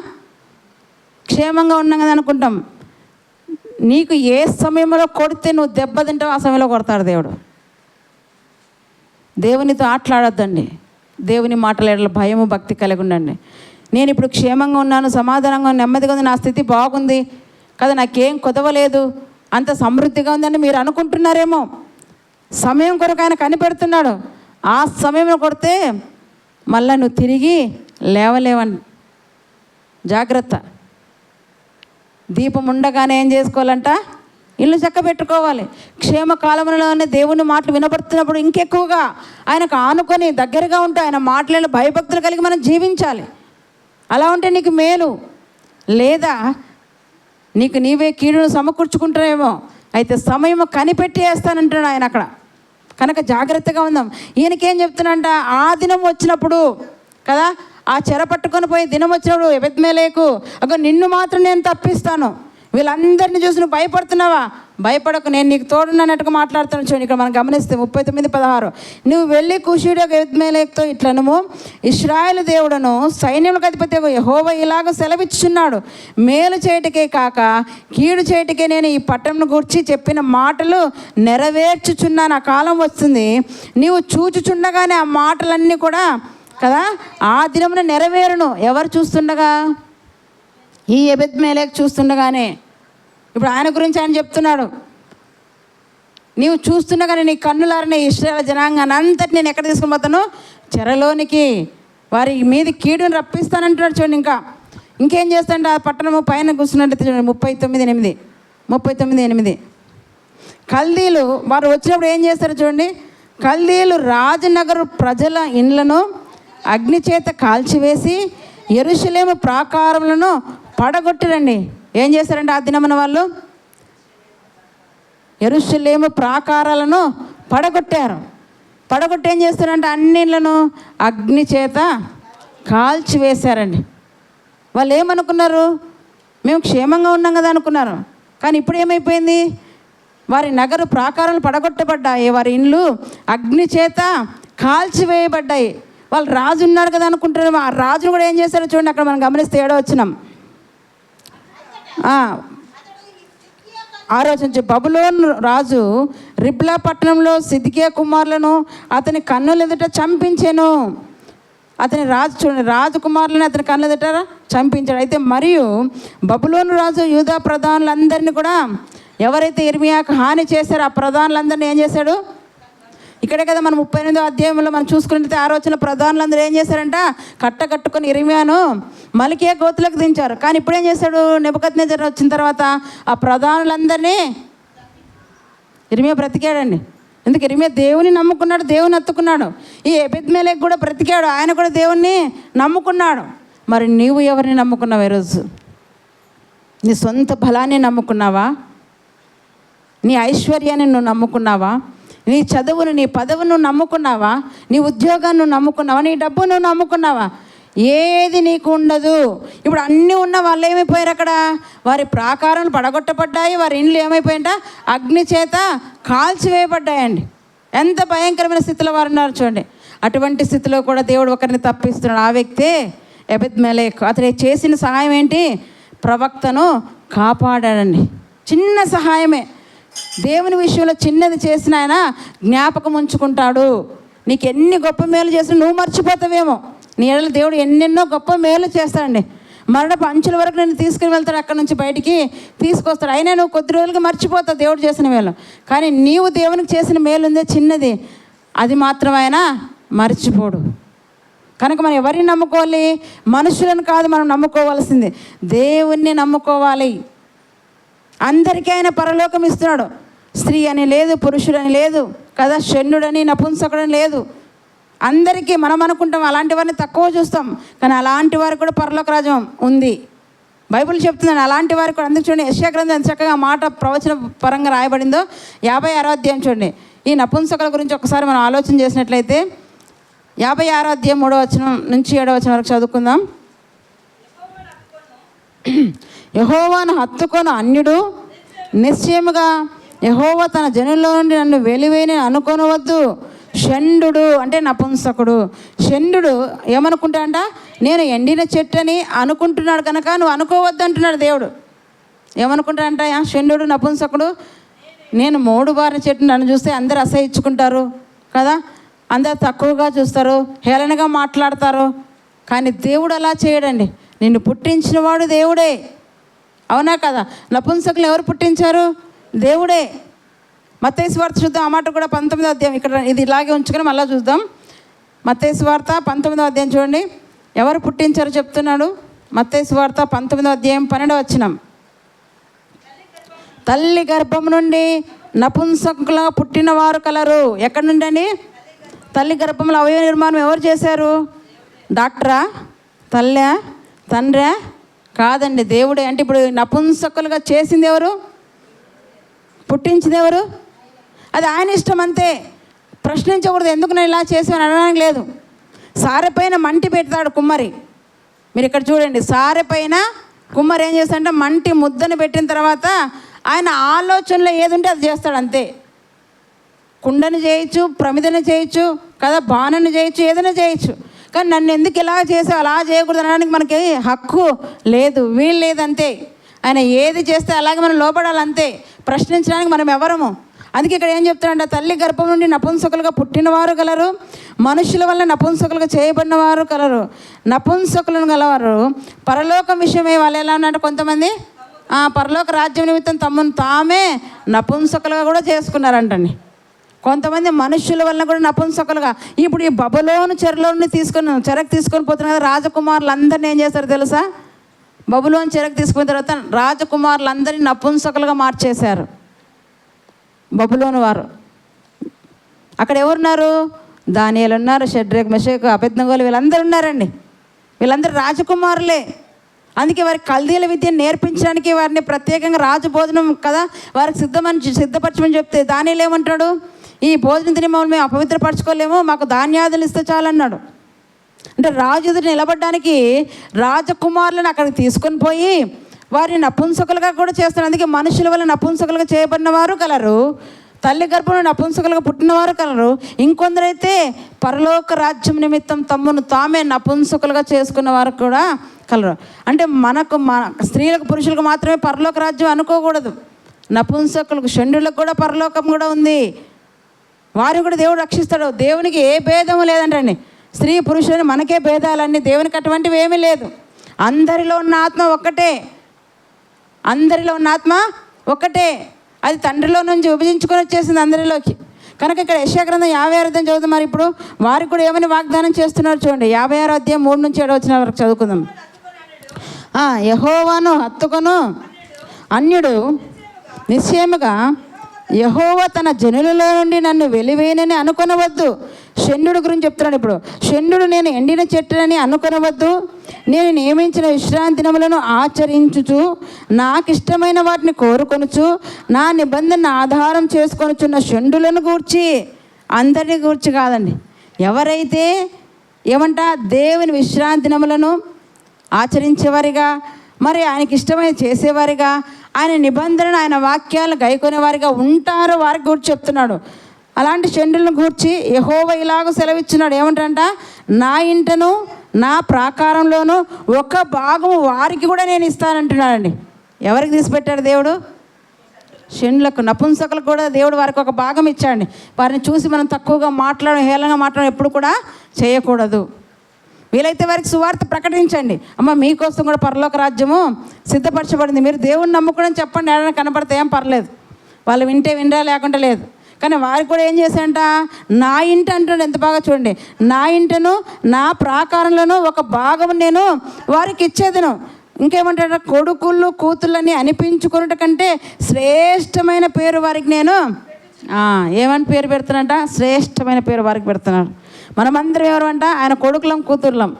క్షేమంగా ఉన్నాం కదా అనుకుంటాం. నీకు ఏ సమయంలో కొడితే నువ్వు దెబ్బతింటావు ఆ సమయంలో కొడతాడు దేవుడు. దేవునితో ఆటలాడొద్దండి. దేవుని మాటల భయము భక్తి కలిగి ఉండండి. నేను ఇప్పుడు క్షేమంగా ఉన్నాను, సమాధానంగా నెమ్మదిగా ఉంది, నా స్థితి బాగుంది కదా, నాకేం కుదవలేదు, అంత సమృద్ధిగా ఉందని మీరు అనుకుంటున్నారేమో. సమయం కొరకు ఆయన కనిపెడుతున్నాడు. ఆ సమయంలో కొడితే మళ్ళీ నువ్వు తిరిగి లేవలేవని జాగ్రత్త. దీపం ఉండగానే ఏం చేసుకోవాలంట? ఇల్లు చక్క పెట్టుకోవాలి. క్షేమకాలంలోనే దేవుని మాటలు వినబడుతున్నప్పుడు ఇంకెక్కువగా ఆయనకు ఆనుకొని దగ్గరగా ఉంటే ఆయన మాటలలో భయభక్తులు కలిగి మనం జీవించాలి. అలా ఉంటే నీకు మేలు. లేదా నీకు నీవే కీడును సమకూర్చుకుంటారేమో. అయితే సమయం కనిపెట్టి వేస్తానంటున్నాడు ఆయన అక్కడ. కనుక జాగ్రత్తగా ఉందాం. ఈయనకేం చెప్తున్నాడంట? ఆ దినం వచ్చినప్పుడు కదా, ఆ చెర పట్టుకొని పోయి దినం వచ్చినప్పుడు ఎబెద్మెలెకు అగో నిన్ను మాత్రం నేను తప్పిస్తాను, వీళ్ళందరినీ చూసి నువ్వు భయపడుతున్నావా? భయపడకు, నేను నీకు తోడున్నట్టుగా మాట్లాడుతున్నాను. చూడండి ఇక్కడ మనం గమనిస్తే 39:16. నువ్వు వెళ్ళి కూషీయుడు ఎబెద్మెలెకుతో ఇట్లనుము, ఇశ్రాయేలు దేవుడను సైన్యములకు అధిపతి యెహోవా ఇలాగ సెలవిచ్చుచున్నాడు, మేలు చేయటకే కాక కీడు చేయటకే నేను ఈ పట్టణం గూర్చి చెప్పిన మాటలు నెరవేర్చుచున్నాను. ఆ కాలం వస్తుంది, నీవు చూచుచుండగానే ఆ మాటలన్నీ కూడా కదా ఆ దినమున నెరవేరును. ఎవరు చూస్తుండగా? ఈ ఎబెద్మెలెకు చూస్తుండగానే. ఇప్పుడు ఆయన గురించి ఆయన చెప్తున్నాడు, నీవు చూస్తుండగానే నీ కన్నులారనే ఇశ్రాయేలు జనాంగాన్ని అంతటి నేను ఎక్కడ తీసుకుని పోతాను? చెరలోనికి, వారి మీద కీడుని రప్పిస్తానంటున్నాడు. చూడండి ఇంకేం చేస్తాడంటే ఆ పట్టణము పైన కూర్చున్నట్టు చూడండి 39:8. కల్దీలు వారు వచ్చినప్పుడు ఏం చేస్తారు చూడండి. కల్దీలు రాజనగరు ప్రజల ఇండ్లను అగ్ని చేత కాల్చివేసి యెరూషలేము ప్రాకారములను పడగొట్టిరండి. ఏం చేశారంటే ఆ దినమున వాళ్ళు యెరూషలేము ప్రాకారాలను పడగొట్టారు. పడగొట్టి ఏం చేస్తారంటే అన్నిళ్ళను అగ్ని చేత కాల్చివేశారండి. వాళ్ళు ఏమనుకున్నారు? మేము క్షేమంగా ఉన్నాం కదా అనుకున్నారు. కానీ ఇప్పుడు ఏమైపోయింది? వారి నగరు ప్రాకారాలు పడగొట్టబడ్డాయి, వారి ఇండ్లు అగ్ని చేత కాల్చివేయబడ్డాయి. వాళ్ళు రాజు ఉన్నాడు కదా అనుకుంటున్నారు. ఆ రాజును కూడా ఏం చేశారో చూడండి. అక్కడ మనం గమనిస్తే 7వ వచనం. ఆలోచించు. బబులోను రాజు రిబ్లా పట్టణంలో సిద్కియా కుమారులను అతని కన్నుల ఎదుట చంపించాను. అతని రాజు చూడండి, రాజకుమారులను అతని కన్నుల ఎదుట చంపించాడు. అయితే మరియు బబులోను రాజు యూదా ప్రధానులందరినీ కూడా ఎవరైతే ఇర్మియాకు హాని చేశారో ఆ ప్రధానులందరినీ ఏం చేశాడు? ఇక్కడే కదా మనం 38వ అధ్యాయంలో మనం చూసుకుంటే ఆ రోజున ప్రధానులందరూ ఏం చేశారంట? కట్టుకొని ఇర్మియాను మల్కీయా గోతులకు దించారు. కానీ ఇప్పుడు ఏం చేశాడు? నెబుకద్నెజర్ వచ్చిన తర్వాత ఆ ప్రధానులందరినీ ఇర్మియా బ్రతికాడండి. ఎందుకు? ఇర్మియా దేవుని నమ్ముకున్నాడు, దేవుని హత్తుకున్నాడు. ఈ ఎబెద్మెలెకు కూడా బ్రతికాడు, ఆయన కూడా దేవుణ్ణి నమ్ముకున్నాడు. మరి నీవు ఎవరిని నమ్ముకున్నావు ఈరోజు? నీ సొంత బలాన్ని నమ్ముకున్నావా? నీ ఐశ్వర్యాన్ని నువ్వు నమ్ముకున్నావా? నీ చదువును, నీ పదవును నువ్వు నమ్ముకున్నావా? నీ ఉద్యోగాన్ని నువ్వు నమ్ముకున్నావా? నీ డబ్బు నువ్వు నమ్ముకున్నావా? ఏది నీకు ఉండదు. ఇప్పుడు అన్నీ ఉన్న వాళ్ళు ఏమైపోయారు? అక్కడ వారి ప్రాకారాలు పడగొట్టబడ్డాయి, వారి ఇండ్లు ఏమైపోయాయంట? అగ్ని చేత కాల్చివేయబడ్డాయండి. ఎంత భయంకరమైన స్థితిలో వారు ఉన్నారు చూడండి. అటువంటి స్థితిలో కూడా దేవుడు ఒకరిని తప్పిస్తున్నాడు. ఆ వ్యక్తే ఎబెద్మెలెకు. అతడు చేసిన సహాయం ఏంటి? ప్రవక్తను కాపాడాడండి. చిన్న సహాయమే. దేవుని విషయంలో చిన్నది చేసిన ఆయన జ్ఞాపకం ఉంచుకుంటాడు. నీకు ఎన్ని గొప్ప మేలు చేసినా నువ్వు మర్చిపోతావేమో. నీ ఎడల దేవుడు ఎన్నెన్నో గొప్ప మేలు చేస్తాడండి. మరణపు అంచుల వరకు నేను తీసుకుని వెళ్తాడు, అక్కడ నుంచి బయటికి తీసుకొస్తాడు. అయినా నువ్వు కొద్ది రోజులుగా మర్చిపోతావు దేవుడు చేసిన మేలు. కానీ నీవు దేవునికి చేసిన మేలు ఉందే చిన్నది, అది మాత్రం ఆయన మర్చిపోడు. కనుక మనం ఎవరిని నమ్ముకోవాలి? మనుషులను కాదు మనం నమ్ముకోవాల్సింది, దేవుణ్ణి నమ్ముకోవాలి. అందరికీ ఆయన పరలోకం ఇస్తున్నాడు. స్త్రీ అని లేదు, పురుషుడని లేదు కదా, షణ్ణుడని నపుంసకుడని లేదు. అందరికీ మనం అనుకుంటాం అలాంటి వారిని తక్కువ చూస్తాం, కానీ అలాంటి వారికి కూడా పరలోక రాజ్యం ఉంది. బైబిల్ చెప్తుందండి అలాంటి వారికి కూడా. అందుకు చూడండి, యెషయా గ్రంథం ఎంత చక్కగా మాట ప్రవచన పరంగా రాయబడిందో. 56వ అధ్యాయం చూడండి. ఈ నపుంసకుల గురించి ఒకసారి మనం ఆలోచన చేసినట్లయితే 56వ అధ్యాయం 3వ వచనం నుంచి 7వ వచనం వరకు చదువుకుందాం. యెహోవాను హత్తుకొను అన్యుడు నిశ్చయముగా యెహోవా తన జనుల్లో నుండి నన్ను వెలివేయని అనుకొనవద్దు. షండు అంటే నపుంసకుడు. షండు ఏమనుకుంటాడంట? నేను ఎండిన చెట్టు అని అనుకుంటున్నాడు కనుక నువ్వు అనుకోవద్దు అంటున్నాడు దేవుడు. ఏమనుకుంటాడంట షండు నపుంసకుడు? నేను మోడు బారిన చెట్టు, నన్ను చూస్తే అందరు అసహించుకుంటారు కదా, అందరు తక్కువగా చూస్తారు, హేళనగా మాట్లాడతారు. కానీ దేవుడు అలా చేయడండి. నిన్ను పుట్టించిన వాడు దేవుడే, అవునా కదా? నపుంసకులు ఎవరు పుట్టించారు? దేవుడే. మత్తయి సువార్త చూద్దాం. ఆ మాట కూడా 19వ అధ్యాయం. ఇక్కడ ఇది ఇలాగే ఉంచుకొని మళ్ళీ చూద్దాం. మత్తయి సువార్త 19వ అధ్యాయం చూడండి. ఎవరు పుట్టించారో చెప్తున్నాడు. మత్తయి సువార్త 19వ అధ్యాయం 12వ వచనం. తల్లి గర్భం నుండి నపుంసకులుగా పుట్టిన వారు కలరు. ఎక్కడి నుండి అండి? తల్లి గర్భంలో అవయవ నిర్మాణం ఎవరు చేశారు? డాక్టరా? తల్లా? తండ్రా? కాదండి, దేవుడే. అంటే ఇప్పుడు నపుంసకులుగా చేసింది ఎవరు? పుట్టించింది ఎవరు? అది ఆయన ఇష్టం అంతే. ప్రశ్నించకూడదు, ఎందుకు నేను ఇలా చేసాను అనడానికి లేదు. సారె పైన మంటి పెడతాడు కుమ్మరి. మీరు ఇక్కడ చూడండి, సారె పైన కుమ్మరి ఏం చేస్తాడంటే మంటి ముద్దను పెట్టిన తర్వాత ఆయన ఆలోచనలో ఏది ఉంటే అది చేస్తాడు అంతే. కుండను చేయొచ్చు, ప్రమిదను చేయొచ్చు కదా, బాణను చేయొచ్చు, ఏదైనా చేయొచ్చు. కానీ నన్ను ఎందుకు ఇలా చేసావు, అలా చేయకూడదు అనడానికి మనకి హక్కు లేదు, వీలు లేదంతే. ఆయన ఏది చేస్తే అలాగే మనం లోపడాలంతే. ప్రశ్నించడానికి మనం ఎవరము? అందుకే ఇక్కడ ఏం చెప్తాడంటే తల్లి గర్భం నుండి నపుంసకులుగా పుట్టినవారు కలరు, మనుషుల వల్ల నపుంసకులుగా చేయబడిన వారు కలరు. నపుంసకులను గలవారు పరలోకం విషయమే వాళ్ళు ఎలా ఉన్నారంటే కొంతమంది పరలోక రాజ్యం నిమిత్తం తమను తామే నపుంసకులుగా కూడా చేసుకున్నారంటండి. కొంతమంది మనుషుల వల్ల కూడా నపుంసకులుగా. ఇప్పుడు ఈ బబులోను చెరలోని చెరకు తీసుకొని పోతున్న కదా, రాజకుమారులు అందరినీ ఏం చేస్తారు తెలుసా? బబులోను చెరకు తీసుకున్న తర్వాత రాజకుమారులందరినీ నపుంసకులుగా మార్చేశారు బబులోను వారు. అక్కడ ఎవరున్నారు? దానియేలు ఉన్నారు, షడ్రక్ మెషక్ అబేద్నెగోలు, వీళ్ళందరూ ఉన్నారండి. వీళ్ళందరూ రాజకుమారులే. అందుకే వారికి కల్దీల విద్యను నేర్పించడానికి వారిని ప్రత్యేకంగా రాజు భోజనం కదా వారికి సిద్ధపరచమని చెప్తే దానియేలు ఏమంటాడు? ఈ భోజనం తిని మమ్మల్ని మేము అపవిత్రపరచుకోలేము, మాకు ధాన్యాదులు ఇస్తే చాలన్నాడు. అంటే రాజు ఎదుట నిలబడడానికి రాజకుమారులను అక్కడికి తీసుకొని పోయి వారిని నపుంసకులుగా కూడా చేస్తారు. అందుకే మనుషుల వల్ల నపుంసకులుగా చేయబడిన వారు కలరు, తల్లి గర్భంలో నపుంసకులుగా పుట్టినవారు కలరు, ఇంకొందరైతే పరలోక రాజ్యం నిమిత్తం తమ్మును తామే నపుంసకులుగా చేసుకున్న వారు కూడా కలరు. అంటే మన స్త్రీలకు పురుషులకు మాత్రమే పరలోక రాజ్యం అనుకోకూడదు. నపుంసకులకు షండులకు కూడా పరలోకం కూడా ఉంది. వారు కూడా దేవుడు రక్షిస్తాడు. దేవునికి ఏ భేదము లేదంటండి. స్త్రీ పురుషులని మనకే భేదాలన్నీ, దేవునికి అటువంటివి ఏమీ లేదు. అందరిలో ఉన్న ఆత్మ ఒక్కటే, అందరిలో ఉన్న ఆత్మ ఒక్కటే. అది తండ్రిలో నుంచి విభజించుకొని వచ్చేసింది అందరిలోకి. కనుక ఇక్కడ యెషయా గ్రంథం 56వ అధ్యాయం చదువుతాం. మరి ఇప్పుడు వారికి కూడా ఏమని వాగ్దానం చేస్తున్నారు చూడండి. 56వ అధ్యాయం 3 నుంచి 7 వచనాల వరకు చదువుకుందాం. యెహోవాను హత్తుకొను అన్యుడు నిశ్చయముగా యెహోవా తన జనులలో నుండి నన్ను వెలివేయనని అనుకొనవద్దు. షండు గురించి చెప్తున్నాడు. ఇప్పుడు షండు నేను ఎండిన చెట్టునని అనుకొనవద్దు, నేను నియమించిన విశ్రాంతి దినములను ఆచరించుచు నాకు ఇష్టమైన వాటిని కోరుకొనుచు నా నిబంధన ఆధారం చేసుకొనుచున్న షండులను గూర్చి, అందరిని గూర్చి కాదండి, ఎవరైతే ఏమంట దేవుని విశ్రాంతి దినములను ఆచరించేవారిగా, మరి ఆయనకి ఇష్టమైన చేసేవారిగా, ఆయన నిబంధనను ఆయన వాక్యాలను గైకొనేవారిగా ఉంటారో వారికి గూర్చి చెప్తున్నాడు. అలాంటి షండులను గూర్చి యెహోవా ఇలాగ సెలవిచ్చున్నాడు. ఏమంటంట, నా ఇంటను నా ప్రాకారంలోను ఒక భాగం వారికి కూడా నేను ఇస్తానంటున్నాడండి. ఎవరికి తీసిపెట్టాడు దేవుడు? షండ్లకు, నపుంసకులకు కూడా దేవుడు వారికి ఒక భాగం ఇచ్చాడండి. వారిని చూసి మనం తక్కువగా మాట్లాడడం, హేళనగా మాట్లాడడం ఎప్పుడు కూడా చేయకూడదు. వీలైతే వారికి సువార్త ప్రకటించండి. అమ్మ మీకోసం కూడా పరలోక రాజ్యము సిద్ధపరచబడింది, మీరు దేవుణ్ణి నమ్ముకోవడం చెప్పండి, ఏదైనా కనపడితే ఏం పర్లేదు, వాళ్ళు వింటే వినరా లేకుండా లేదు. కానీ వారికి కూడా ఏం చేశాడంట, నా ఇంట అంటున్నాడు. ఎంత బాగా చూడండి, నా ఇంటను నా ప్రాకారంలోనూ ఒక భాగం నేను వారికి ఇచ్చేదను. ఇంకేమంటాడు, కొడుకుళ్ళు కూతుళ్ళని అనిపించుకున్నట కంటే శ్రేష్టమైన పేరు వారికి నేను ఏమని పేరు పెడుతున్నాడంట, శ్రేష్టమైన పేరు వారికి పెడుతున్నాడు. మనమందరం ఎవరు అంట, ఆయన కొడుకులం కూతుర్లం,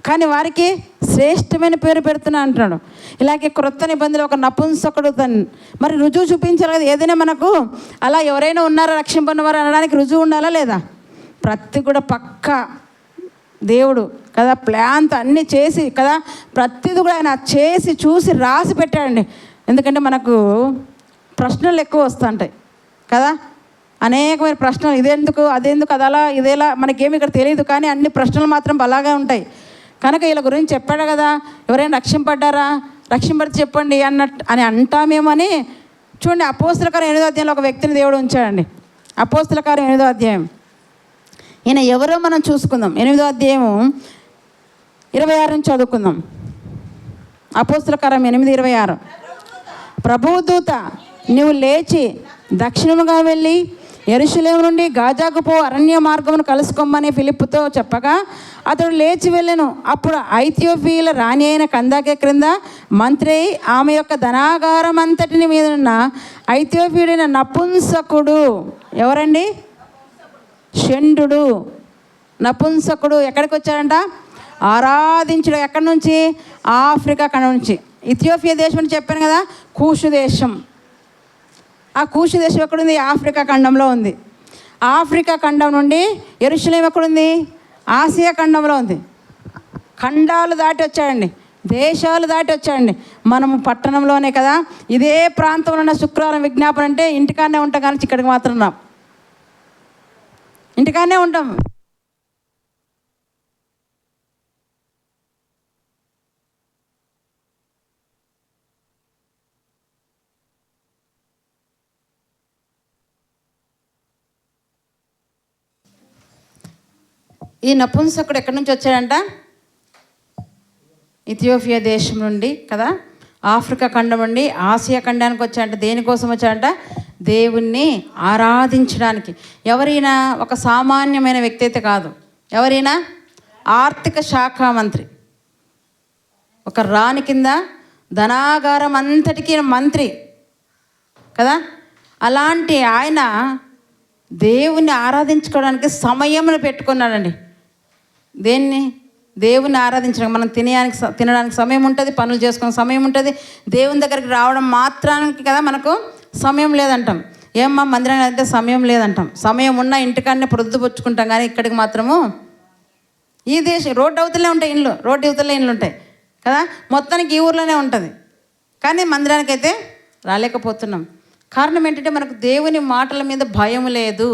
కానీ వారికి శ్రేష్టమైన పేరు పెడుతున్నా అంటున్నాడు. ఇలాగే క్రొత్త నిబంధనలు ఒక నపుంసకుడు మరి రుజువు చూపించాలి కదా. ఏదైనా మనకు అలా ఎవరైనా ఉన్నారా రక్షింపన్నవారు అనడానికి రుజువు ఉండాలా లేదా? ప్రతి కూడా పక్క దేవుడు కదా ప్లాన్తో అన్నీ చేసి కదా, ప్రతిది కూడా ఆయన చేసి చూసి రాసి పెట్టాడండి. ఎందుకంటే మనకు ప్రశ్నలు ఎక్కువ వస్తుంటాయి కదా, అనేకమైన ప్రశ్నలు, ఇదెందుకు అదెందుకు అదలా ఇదేలా మనకేమి ఇక్కడ తెలియదు, కానీ అన్ని ప్రశ్నలు మాత్రం అలాగే ఉంటాయి. కనుక వీళ్ళ గురించి చెప్పాడు కదా, ఎవరైనా రక్షింపడ్డారా, రక్షింపడితే చెప్పండి అన్నట్టు అని అంటామేమని. చూడండి, అపోస్తల కార్యం 8వ అధ్యాయంలో ఒక వ్యక్తిని దేవుడు ఉంచాడండి. అపోస్తల కార్యం 8వ అధ్యాయం, ఈయన ఎవరో మనం చూసుకుందాం. 8వ అధ్యాయము 26 నుంచి చదువుకుందాం. అపోస్తల కార్యం 8:26. ప్రభువు దూత నువ్వు లేచి దక్షిణముగా వెళ్ళి యెరూషలేము నుండి గాజాకు పో అరణ్య మార్గమును కలుసుకోమని ఫిలిప్పుతో చెప్పగా అతడు లేచి వెళ్ళెను. అప్పుడు ఐథియోపియల రాణి అయిన కందాకే క్రింద మంత్రి ఆమె యొక్క ధనాగారం అంతటిని మీద ఉన్న ఐథియోపియుడైన నపుంసకుడు, ఎవరండి? షండు నపుంసకుడు ఎక్కడికి వచ్చాడంట? ఆరాధించడం. ఎక్కడి నుంచి? ఆఫ్రికా ఖండం నుంచి. ఇథియోపియా దేశం అని చెప్పాను కదా, కూషు దేశం. ఆ కూషు దేశం ఎక్కడుంది? ఆఫ్రికా ఖండంలో ఉంది. ఆఫ్రికా ఖండం నుండి యెరూషలేం ఎక్కడుంది? ఆసియా ఖండంలో ఉంది. ఖండాలు దాటి వచ్చాడండి, దేశాలు దాటి వచ్చాడండి. మనము పట్టణంలోనే కదా, ఇదే ప్రాంతంలో ఉన్న శుక్రవారం విజ్ఞాపన అంటే ఇంటికాడనే ఉంటాం, కానీ ఇక్కడికి మాత్రం రాం, ఇంటికాడనే ఉంటాం. ఈ నపుంసకుడు ఎక్కడి నుంచి వచ్చాడంట? ఇథియోపియా దేశం నుండి కదా, ఆఫ్రికా ఖండం నుండి ఆసియా ఖండానికి వచ్చాడంట. దేనికోసం వచ్చాడంట? దేవుణ్ణి ఆరాధించడానికి. ఎవరైనా ఒక సామాన్యమైన వ్యక్తి అయితే కాదు, ఎవరైనా ఆర్థిక శాఖ మంత్రి, ఒక రాణి కింద ధనాగారం అంతటికీ మంత్రి కదా. అలాంటి ఆయన దేవుణ్ణి ఆరాధించుకోవడానికి సమయం పెట్టుకున్నాడండి. దేన్ని? దేవుని ఆరాధించడానికి. మనం తినడానికి సమయం ఉంటుంది, పనులు చేసుకునే సమయం ఉంటుంది. దేవుని దగ్గరికి రావడం మాత్రానికి కదా మనకు సమయం లేదంటాం. ఏమ్మా మందిరానికి అయితే సమయం లేదంటాం. సమయం ఉన్నా ఇంటికాడనే పొద్దుపుచ్చుకుంటాం, కానీ ఇక్కడికి మాత్రము ఈ దేశం రోడ్డు అవతలే ఉంటాయి ఇండ్లు, రోడ్డు అవతలే ఇండ్లు ఉంటాయి కదా, మొత్తానికి ఈ ఊర్లోనే ఉంటుంది, కానీ మందిరానికి అయితే రాలేకపోతున్నాం. కారణం ఏంటంటే మనకు దేవుని మాటల మీద భయం లేదు.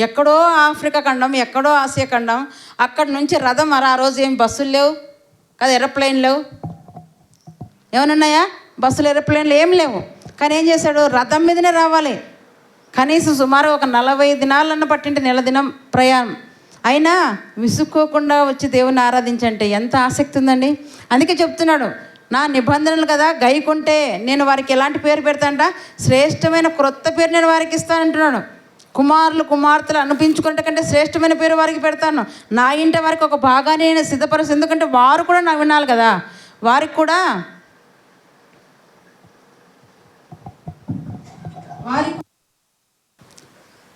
ఎక్కడో ఆఫ్రికా ఖండం, ఎక్కడో ఆసియా ఖండం, అక్కడి నుంచి రథం. మరి ఆ రోజు ఏం బస్సులు లేవు కదా, ఏరోప్లేన్ లేవు. ఏమైనా ఉన్నాయా? బస్సులు ఏరోప్లేన్లు ఏం లేవు. కానీ ఏం చేశాడు? రథం మీదనే రావాలి. కనీసం సుమారు ఒక 40 దినాలన్న పట్టింటే, నెల దినం ప్రయాణం అయినా విసుక్కోకుండా వచ్చి దేవుని ఆరాధించంటే ఎంత ఆసక్తి ఉందండి. అందుకే చెప్తున్నాడు, నా నిబంధనలు కదా గైకుంటే నేను వారికి ఎలాంటి పేరు పెడతానంట? శ్రేష్టమైన క్రొత్త పేరు నేను వారికి ఇస్తానంటున్నాడు. కుమారులు కుమార్తెలు అనిపించుకుంటే కంటే శ్రేష్టమైన పేరు వారికి పెడతాను. నా ఇంట వారికి ఒక భాగాన్ని నేను సిద్ధపరుస్తాను. ఎందుకంటే వారు కూడా నాకు వినాలి కదా, వారికి కూడా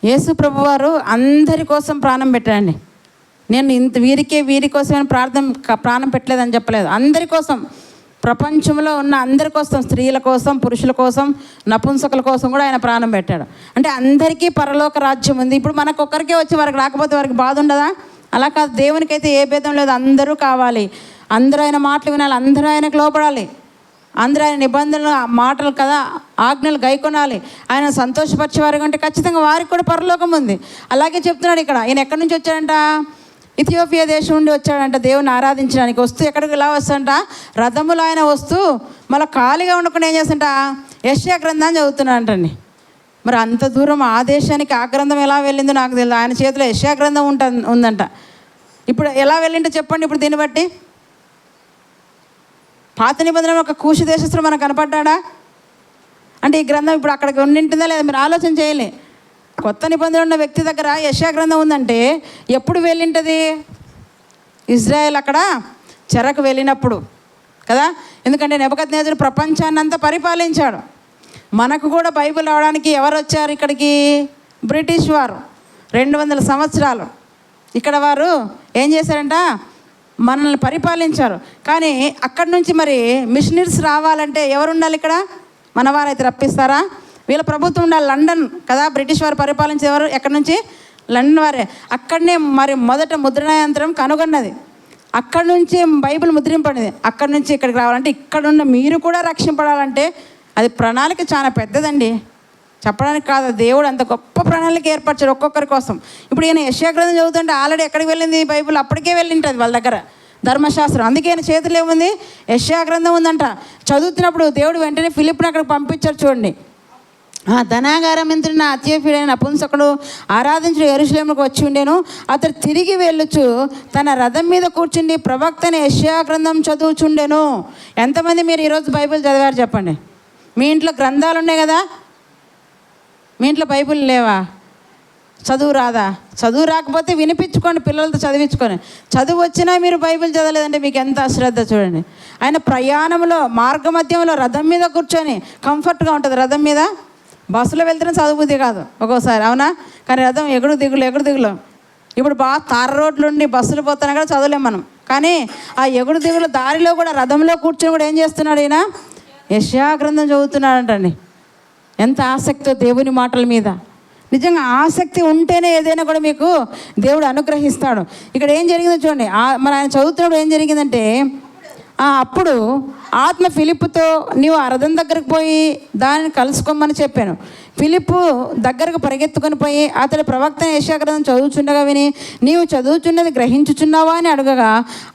యేసు ప్రభువారు అందరి కోసం ప్రాణం పెట్టాడండి. నేను వీరి కోసమే ప్రాణం పెట్టలేదని చెప్పలేదు. అందరి కోసం, ప్రపంచంలో ఉన్న అందరి కోసం, స్త్రీల కోసం, పురుషుల కోసం, నపుంసకుల కోసం కూడా ఆయన ప్రాణం పెట్టాడు. అంటే అందరికీ పరలోక రాజ్యం ఉంది. ఇప్పుడు మనకు ఒక్కరికే వచ్చి వారికి రాకపోతే వారికి బాధ ఉండదా? అలా కాదు. దేవునికైతే ఏ భేదం లేదు. అందరూ కావాలి, అందరూ ఆయన మాటలు వినాలి, అందరూ ఆయనకు లోపడాలి, అందరూ ఆయన నిబంధనలు మాటలు కదా ఆజ్ఞలు గైకొనాలి. ఆయన సంతోషపరిచేవారు అంటే ఖచ్చితంగా వారికి కూడా పరలోకం ఉంది. అలాగే చెప్తున్నాడు ఇక్కడ. ఈయన ఎక్కడి నుంచి వచ్చాడంట? ఇథియోపియా దేశం నుండి వచ్చాడంట దేవుని ఆరాధించడానికి. వస్తూ ఎక్కడికి ఇలా వస్తాడంట? రథములు ఆయన వస్తూ మళ్ళీ ఖాళీగా ఉండకుండా ఏం చేస్తాడంట? యెషయా గ్రంథాన్ని చదువుతున్నాడంటండి. మరి అంత దూరం ఆ దేశానికి ఆ గ్రంథం ఎలా వెళ్ళిందో నాకు తెలియదు. ఆయన చేతిలో యెషయా గ్రంథం ఉందంట. ఇప్పుడు ఎలా వెళ్ళింటో చెప్పండి. ఇప్పుడు దీన్ని బట్టి పాత నిబంధన ఒక కూషు దేశస్తుడు మనకు కనపడ్డా? అంటే ఈ గ్రంథం ఇప్పుడు అక్కడికి ఉండింటుందా లేదా? మీరు ఆలోచన చేయాలి. కొత్త నిబంధన ఉన్న వ్యక్తి దగ్గర యెషయా గ్రంథం ఉందంటే ఎప్పుడు వెళ్ళింటుంది? ఇజ్రాయెల్ అక్కడ చెరకు వెళ్ళినప్పుడు కదా. ఎందుకంటే నెబుకద్నెజరు ప్రపంచాన్ని అంతా పరిపాలించాడు. మనకు కూడా బైబిల్ రావడానికి ఎవరు వచ్చారు ఇక్కడికి? బ్రిటిష్ వారు 200 సంవత్సరాలు ఇక్కడ వారు ఏం చేశారంట? మనల్ని పరిపాలించారు. కానీ అక్కడి నుంచి మరి మిషనరీస్ రావాలంటే ఎవరు ఉండాలి? ఇక్కడ మన వారైతే రప్పిస్తారా? వీళ్ళ ప్రభుత్వం ఉండాలి. లండన్ కదా బ్రిటిష్ వారు పరిపాలించే ఎవరు? ఎక్కడి నుంచి? లండన్ వారే. అక్కడనే మరి మొదట ముద్రణ యంత్రం కనుగొన్నది. అక్కడి నుంచి బైబిల్ ముద్రింపడింది. అక్కడి నుంచి ఇక్కడికి రావాలంటే, ఇక్కడున్న మీరు కూడా రక్షింపడాలంటే అది ప్రణాళిక చాలా పెద్దదండి. చెప్పడానికి కాదు, దేవుడు అంత గొప్ప ప్రణాళిక ఏర్పరిచాడు ఒక్కొక్కరి కోసం. ఇప్పుడు ఈయన యెషయా గ్రంథం చదువుతుంటే ఆల్రెడీ ఎక్కడికి వెళ్ళింది బైబిల్? అప్పటికే వెళ్ళింటుంది వాళ్ళ దగ్గర ధర్మశాస్త్రం. అందుకే ఆయన చేతులు ఏముంది? యెషయా గ్రంథం ఉందంట. చదువుతున్నప్పుడు దేవుడు వెంటనే ఫిలిప్ని అక్కడికి పంపించారు. చూడండి, ధనాగారం మంత్రిన అత్యఫీడైన నపుంసకుడు ఆరాధించిన యెరూషలేముకు వచ్చి ఉండేను. అతడు తిరిగి వెళ్ళుచు తన రథం మీద కూర్చుండి ప్రవక్తని యెషయా గ్రంథం చదువుచుండెను. ఎంతమంది మీరు ఈరోజు బైబిల్ చదివారు చెప్పండి? మీ ఇంట్లో గ్రంథాలు ఉన్నాయి కదా, మీ ఇంట్లో బైబిల్ లేవా? చదువు రాదా? చదువు రాకపోతే వినిపించుకోండి, పిల్లలతో చదివించుకొని. చదువు వచ్చినా మీరు బైబిల్ చదవలేదంటే మీకు ఎంత అశ్రద్ధ చూడండి. ఆయన ప్రయాణంలో మార్గ మధ్యంలో రథం మీద కూర్చొని కంఫర్ట్గా ఉంటుంది. రథం మీద బస్సులో వెళ్తేనే చదువుబుద్ధి కాదు ఒక్కోసారి, అవునా? కానీ రథం ఎగుడు దిగులు. ఇప్పుడు బాగా తార రోడ్లు ఉండి బస్సులు పోతున్నా కూడా చదవలేం మనం. కానీ ఆ ఎగుడు దిగులు దారిలో కూడా రథంలో కూర్చొని కూడా ఏం చేస్తున్నాడు ఈయన? యెషయా గ్రంథం చదువుతున్నాడంటండి. ఎంత ఆసక్తితో దేవుని మాటల మీద. నిజంగా ఆసక్తి ఉంటేనే ఏదైనా కూడా మీకు దేవుడు అనుగ్రహిస్తాడు. ఇక్కడ ఏం జరిగిందో చూడండి. మరి ఆయన చదువుతున్నప్పుడు ఏం జరిగిందంటే, అప్పుడు ఆత్మ ఫిలిప్పుతో నీవు ఆ రథం దగ్గరకు పోయి దానిని కలుసుకోమని చెప్పాను. ఫిలిప్పు దగ్గరకు పరిగెత్తుకొని పోయి అతడు ప్రవక్త యెషయా గ్రంథం చదువుచుండగా విని, నీవు చదువుచున్నది గ్రహించుచున్నావా అని అడగగా,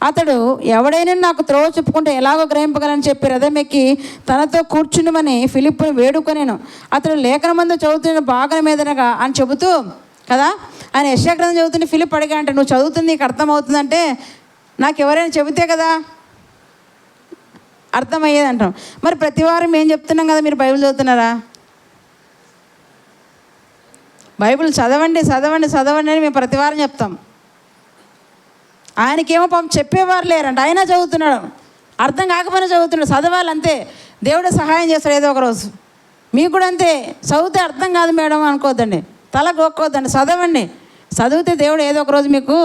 అతడు ఎవడైనా నాకు త్రోవ చెప్పుకుంటే ఎలాగో గ్రహింపగలని చెప్పి రథం ఎక్కి తనతో కూర్చుండమని ఫిలిప్పుని వేడుకొనేను. అతడు లేఖనమందు చదువుతున్న భాగం మీదనగా అని చెబుతూ కదా, ఆయన యెషయా గ్రంథం చదువుతుంటే ఫిలిప్ అడిగా అంటే, నువ్వు చదువుతుంది నీకు అర్థమవుతుందంటే నాకు ఎవరైనా చెబితే కదా అర్థమయ్యేది అంటాం. మరి ప్రతి వారం ఏం చెప్తున్నాం కదా, మీరు బైబిల్ చదువుతున్నారా? బైబిల్ చదవండి అని మేము ప్రతి వారం చెప్తాం. ఆయనకేమో పాపం చెప్పేవారు లేరంట, ఆయన చదువుతున్నాడు. అర్థం కాకపోయినా చదువుతున్నాడు. చదవాలి అంతే, దేవుడు సహాయం చేస్తాడు ఏదో ఒక రోజు. మీకు కూడా అంతే, చదివితే అర్థం కాదు మేడం అనుకోవద్దండి, తల గొక్కోద్దండి. చదివితే దేవుడు ఏదో ఒక రోజు మీకు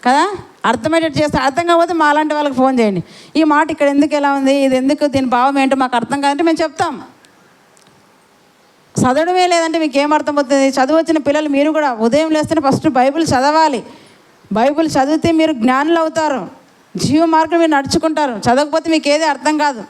కదా అర్థమయ్యేటట్టు చేస్తే. అర్థం కాకపోతే మా అలాంటి వాళ్ళకి ఫోన్ చేయండి. ఈ మాట ఇక్కడ ఎందుకు ఎలా ఉంది, ఇది ఎందుకు, దీని భావం ఏంటో మాకు అర్థం కాదంటే మేము చెప్తాం. చదవడమే లేదంటే మీకు ఏం అర్థమవుతుంది? చదువు వచ్చిన పిల్లలు మీరు కూడా ఉదయం లేస్తేనే ఫస్ట్ బైబిల్ చదవాలి. బైబిల్ చదివితే మీరు జ్ఞానులు అవుతారు, జీవ మార్గం మీరు నడుచుకుంటారు. చదవకపోతే మీకు ఏది అర్థం కాదు.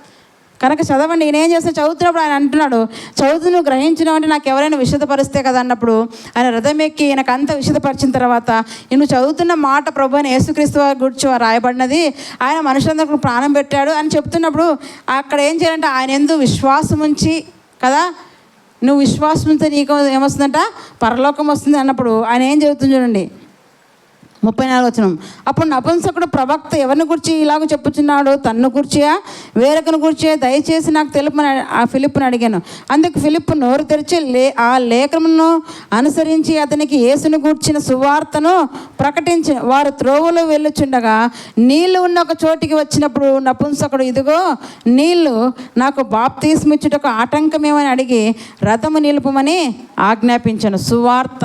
కనుక చదవండి. నేనేం చేస్తే చదువుతున్నప్పుడు ఆయన అంటున్నాడు, చదువుతూ నువ్వు గ్రహించినావు అంటే నాకు ఎవరైనా విషదపరిస్తే కదా అన్నప్పుడు ఆయన రథం ఎక్కి నాకు అంత విషదపరిచిన తర్వాత, నువ్వు చదువుతున్న మాట ప్రభు అని యేసుక్రీస్తు వారి గురించి రాయబడినది, ఆయన మనుషులందరికీ ప్రాణం పెట్టాడు అని చెప్తున్నప్పుడు అక్కడ ఏం చేయాలంటే ఆయన ఎందు విశ్వాసం ఉంచి కదా, నువ్వు విశ్వాసం ఉంటే నీకు ఏమొస్తుందంట? పరలోకం వస్తుంది అన్నప్పుడు ఆయన ఏం చెబుతుంది చూడండి. 34 వచనం. అప్పుడు నపుంసకుడు ప్రవక్త ఎవరిని గురించి ఇలాగ చెప్పుచున్నాడు, తన్ను గుర్చియా వేరొకని గుర్చియా దయచేసి నాకు తెలుపని ఆ ఫిలిప్పుని అడిగాను. అందుకు ఫిలిప్పు నోరు తెరిచి ఆ లేఖనమును అనుసరించి అతనికి యేసును గూర్చిన సువార్తను ప్రకటించి వారు త్రోవలో వెళ్ళుచుండగా నీళ్లు ఉన్న ఒక చోటికి వచ్చినప్పుడు నపుంసకుడు, ఇదిగో నీళ్లు, నాకు బాప్తిస్మిచ్చుటకు ఆటంకమేమని అడిగి రథము నిలుపమని ఆజ్ఞాపించాను. సువార్త,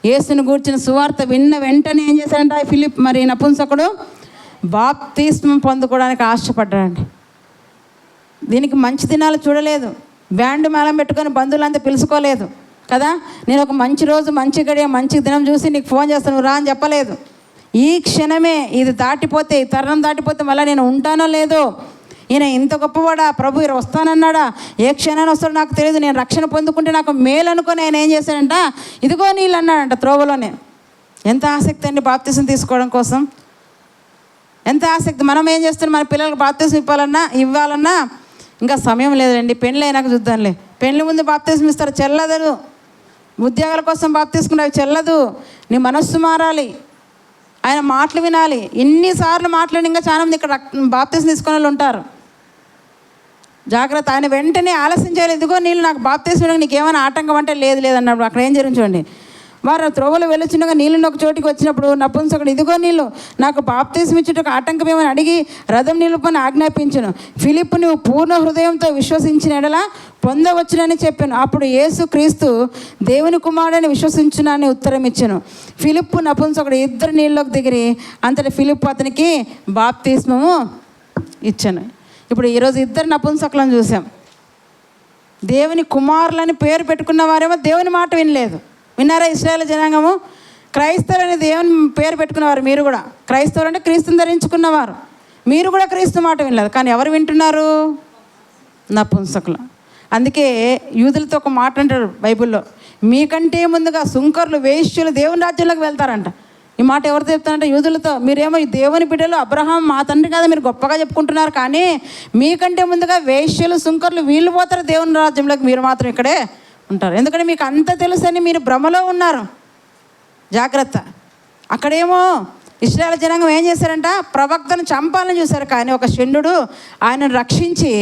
యేసును గూర్చిన సువార్త విన్న వెంటనే ఏం చేశాడంట ఫిలిప్, మరి నపుంసకుడు బాప్తిస్మం పొందుకోవడానికి ఆశపడ్డాడండి. దీనికి మంచి దినాలు చూడలేదు, బ్యాండ్ మేళం పెట్టుకొని బంధువులంతా పిలుచుకోలేదు కదా. నేను ఒక మంచి రోజు, మంచి గడియ, మంచి దినం చూసి నీకు ఫోన్ చేస్తాను రా అని చెప్పలేదు. ఈ క్షణమే ఇది దాటిపోతే, ఈ తరుణం దాటిపోతే మళ్ళీ నేను ఉంటానో లేదో, ఈయన ఇంత గొప్పవాడా, ప్రభు ఈయన వస్తానన్నాడా, ఏ క్షణాన్ని వస్తాడో నాకు తెలియదు, నేను రక్షణ పొందుకుంటే నాకు మేలు అనుకొని ఆయన ఏం చేశాడంట, ఇదిగో నీళ్ళు అన్నాడంట త్రోవలోనే. ఎంత ఆసక్తి అండి బాప్తిసం తీసుకోవడం కోసం, ఎంత ఆసక్తి. మనం ఏం చేస్తున్నాం, మన పిల్లలకు బాప్తిసం ఇవ్వాలన్నా ఇంకా సమయం లేదండి, పెళ్ళి అయినాక చూద్దాంలే. పెళ్ళి ముందు బాప్తిసం ఇస్తారు, చెల్లదు. ఉద్యోగాల కోసం బాప్తిసుకుంటే అవి చెల్లదు. నీ మనస్సు మారాలి, ఆయన మాటలు వినాలి. ఇన్నిసార్లు మాట్లాడి ఇంకా చాలా మంది ఇక్కడ బాప్తిసం తీసుకునే వాళ్ళు ఉంటారు. జాగ్రత్త. ఆయన వెంటనే ఆలస్యం చేయాలి. ఇదిగో నీళ్ళు, నాకు బాప్తిసం నీకు ఏమైనా ఆటంకం అంటే లేదన్నప్పుడు అక్కడ ఏం జరిగింది చూడండి. వారు త్రోవలు వెళ్ళుచుండగా నీళ్ళని ఒక చోటికి వచ్చినప్పుడు నపుంసకుడు, ఇదిగో నీళ్ళు, నాకు బాప్తిసం ఇచ్చుటకు ఆటంకం ఏమని అడిగి రథం నిలుపని ఆజ్ఞాపించను. ఫిలిప్పు, నువ్వు పూర్ణ హృదయంతో విశ్వసించిన ఎడలా పొందవచ్చునని చెప్పాను. అప్పుడు యేసు క్రీస్తు దేవుని కుమారుడని విశ్వసించునని ఉత్తరం ఇచ్చాను. ఫిలిప్పు నపుంసకుడు ఇద్దరు నీళ్ళలోకి దిగిరి అంతటి ఫిలిప్పు అతనికి బాప్తిస్మము ఇచ్చాను. ఇప్పుడు ఈరోజు ఇద్దరు నపుంసకులను చూసాం. దేవుని కుమారులని పేరు పెట్టుకున్న వారేమో దేవుని మాట వినలేదు. విన్నారా ఇశ్రాయేలు జనాంగము? క్రైస్తవులు అని దేవుని పేరు పెట్టుకున్నవారు మీరు కూడా. క్రైస్తవులు అంటే క్రీస్తుని ధరించుకున్నవారు, మీరు కూడా క్రీస్తు మాట వినలేదు. కానీ ఎవరు వింటున్నారు? నపుంసకులు. అందుకే యూదులతో ఒక మాట అంటారు బైబిల్లో, మీకంటే ముందుగా సుంకర్లు, వేశ్యులు దేవుని రాజ్యంలోకి వెళ్తారంట. ఈ మాట ఎవరు చెప్తారంటే యూదులతో. మీరేమో ఈ దేవుని బిడ్డలు, అబ్రహాం మా తండ్రి కదా మీరు గొప్పగా చెప్పుకుంటున్నారు, కానీ మీకంటే ముందుగా వేశ్యలు, సుంకర్లు వీళ్ళు పోతారు దేవుని రాజ్యంలోకి, మీరు మాత్రం ఇక్కడే ఉంటారు. ఎందుకంటే మీకు అంత తెలుసని మీరు భ్రమలో ఉన్నారు. జాగ్రత్త. అక్కడేమో ఇశ్రాయేలు జనాంగం ఏం చేశారంట, ప్రవక్తను చంపాలని చూశారు. కానీ ఒక షండు ఆయనను రక్షించి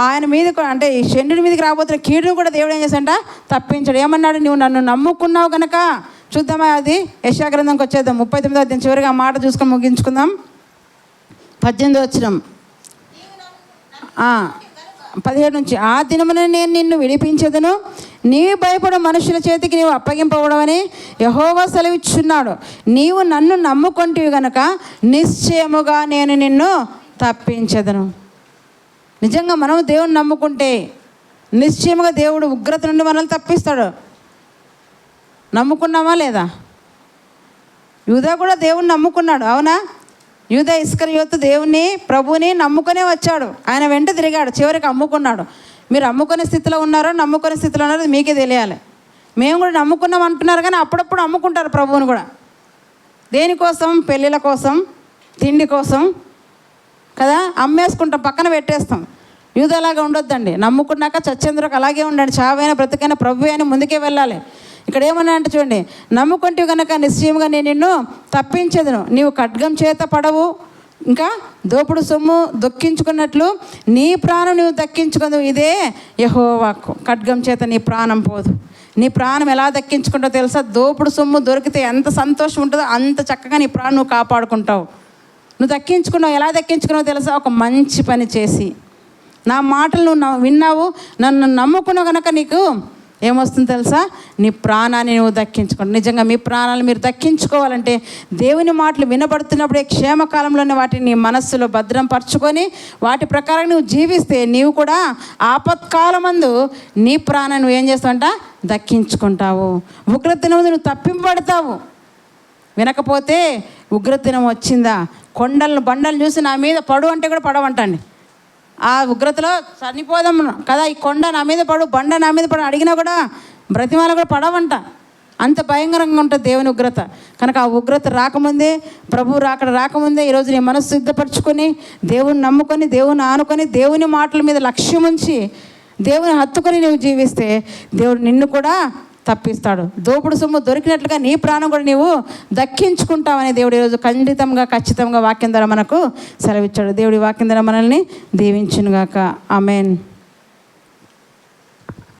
ఆయన మీదకు, అంటే ఈ షండు మీదకి రాబోతున్న కీడును కూడా దేవుడు ఏం చేశాడంట, తప్పించాడు. ఏమన్నాడు, నువ్వు నన్ను నమ్ముకున్నావు కనుక. చూద్దామా, అది యెషయా గ్రంథంకి వచ్చేద్దాం. 39వ అధ్యాయం చివరిగా ఆ మాట చూసుకొని ముగించుకుందాం. 18వ వచనం 17 నుంచి, ఆ దినమున నేను నిన్ను విడిపించదును, నీవు భయపడు మనుషుల చేతికి నీవు అప్పగింపవడమని యెహోవా సెలవిచ్చున్నాడు. నీవు నన్ను నమ్ముకొంటివి గనుక నిశ్చయముగా నేను నిన్ను తప్పించదును. నిజంగా మనం దేవుని నమ్ముకుంటే నిశ్చయముగా దేవుడు ఉగ్రత నుండి మనల్ని తప్పిస్తాడు. నమ్ముకున్నామా లేదా? యూదా కూడా దేవుని నమ్ముకున్నాడు, అవునా? యూదా ఇస్కరియోతు దేవుని, ప్రభువుని నమ్ముకునే వచ్చాడు, ఆయన వెంట తిరిగాడు, చివరికి అమ్ముకున్నాడు. మీరు అమ్ముకునే స్థితిలో ఉన్నారో నమ్ముకునే స్థితిలో ఉన్నారో మీకే తెలియాలి. మేము కూడా నమ్ముకున్నాం అంటున్నారు, కానీ అప్పుడప్పుడు అమ్ముకుంటారు ప్రభువుని కూడా. దేనికోసం? పెళ్ళిళ్ళ కోసం, తిండి కోసం కదా, అమ్మేసుకుంటాం, పక్కన పెట్టేస్తాం. యూదాలాగా ఉండొద్దండి. నమ్ముకున్నాక చచ్చేందుకు అలాగే ఉండండి, చావైనా బ్రతికైనా ప్రభువే అని ముందుకే వెళ్ళాలి. ఇక్కడ ఏమన్నా అంటే చూడండి, నమ్ముకుంటే కనుక నిశ్చయంగా నేను నిన్ను తప్పించదును, నీవు ఖడ్గం చేత పడవు, ఇంకా దోపుడు సొమ్ము దొక్కించుకున్నట్లు నీ ప్రాణం నువ్వు దక్కించుకుందు. ఇదే యెహోవా వాక్కు. ఖడ్గం చేత నీ ప్రాణం పోదు. నీ ప్రాణం ఎలా దక్కించుకుంటావు తెలుసా? దోపుడు సొమ్ము దొరికితే ఎంత సంతోషం ఉంటుందో అంత చక్కగా నీ ప్రాణం నువ్వు కాపాడుకుంటావు. నువ్వు దక్కించుకున్నావు. ఎలా దక్కించుకున్నావు తెలుసా? ఒక మంచి పని చేసి, నా మాటలు నువ్వు విన్నావు, నన్ను నమ్ముకున్నావు కనుక నీకు ఏమొస్తుంది తెలుసా? నీ ప్రాణాన్ని నువ్వు దక్కించుకోండి. నిజంగా మీ ప్రాణాలు మీరు దక్కించుకోవాలంటే దేవుని మాటలు వినబడుతున్నప్పుడే క్షేమకాలంలోనే వాటిని నీ మనస్సులో భద్రం పరుచుకొని వాటి ప్రకారం నువ్వు జీవిస్తే నీవు కూడా ఆపత్కాలమందు నీ ప్రాణాన్ని నువ్వు ఏం చేస్తావంట? దక్కించుకుంటావు. ఉగ్రదినం నువ్వు తప్పింపబడతావు. వినకపోతే ఉగ్రదినం వచ్చిందా, కొండలను బండలు చూసి నా మీద పడు అంటే కూడా పడవంటండి. ఆ ఉగ్రతలో చనిపోదాం కదా, ఈ కొండ నా మీద పడు, బండ నా మీద పడు అడిగినా కూడా బ్రతిమాల కూడా పడవంట. అంత భయంకరంగా ఉంటుంది దేవుని ఉగ్రత. కనుక ఆ ఉగ్రత రాకముందే, ప్రభు రాకముందే ఈరోజు నీ మనసు సిద్ధపరచుకొని, దేవుని నమ్ముకొని, దేవుని ఆనుకొని, దేవుని మాటల మీద లక్ష్యం ఉంచి, దేవుని హత్తుకొని నువ్వు జీవిస్తే దేవుడు నిన్ను కూడా తప్పిస్తాడు. దోపుడు సొమ్ము దొరికినట్లుగా నీ ప్రాణం కూడా నీవు దక్కించుకుంటావని దేవుడు ఈరోజు ఖచ్చితంగా వాక్యం ద్వారా మనకు సెలవిచ్చాడు. దేవుడి వాక్యం ద్వారా మనల్ని దీవించునుగాక. ఆమేన్.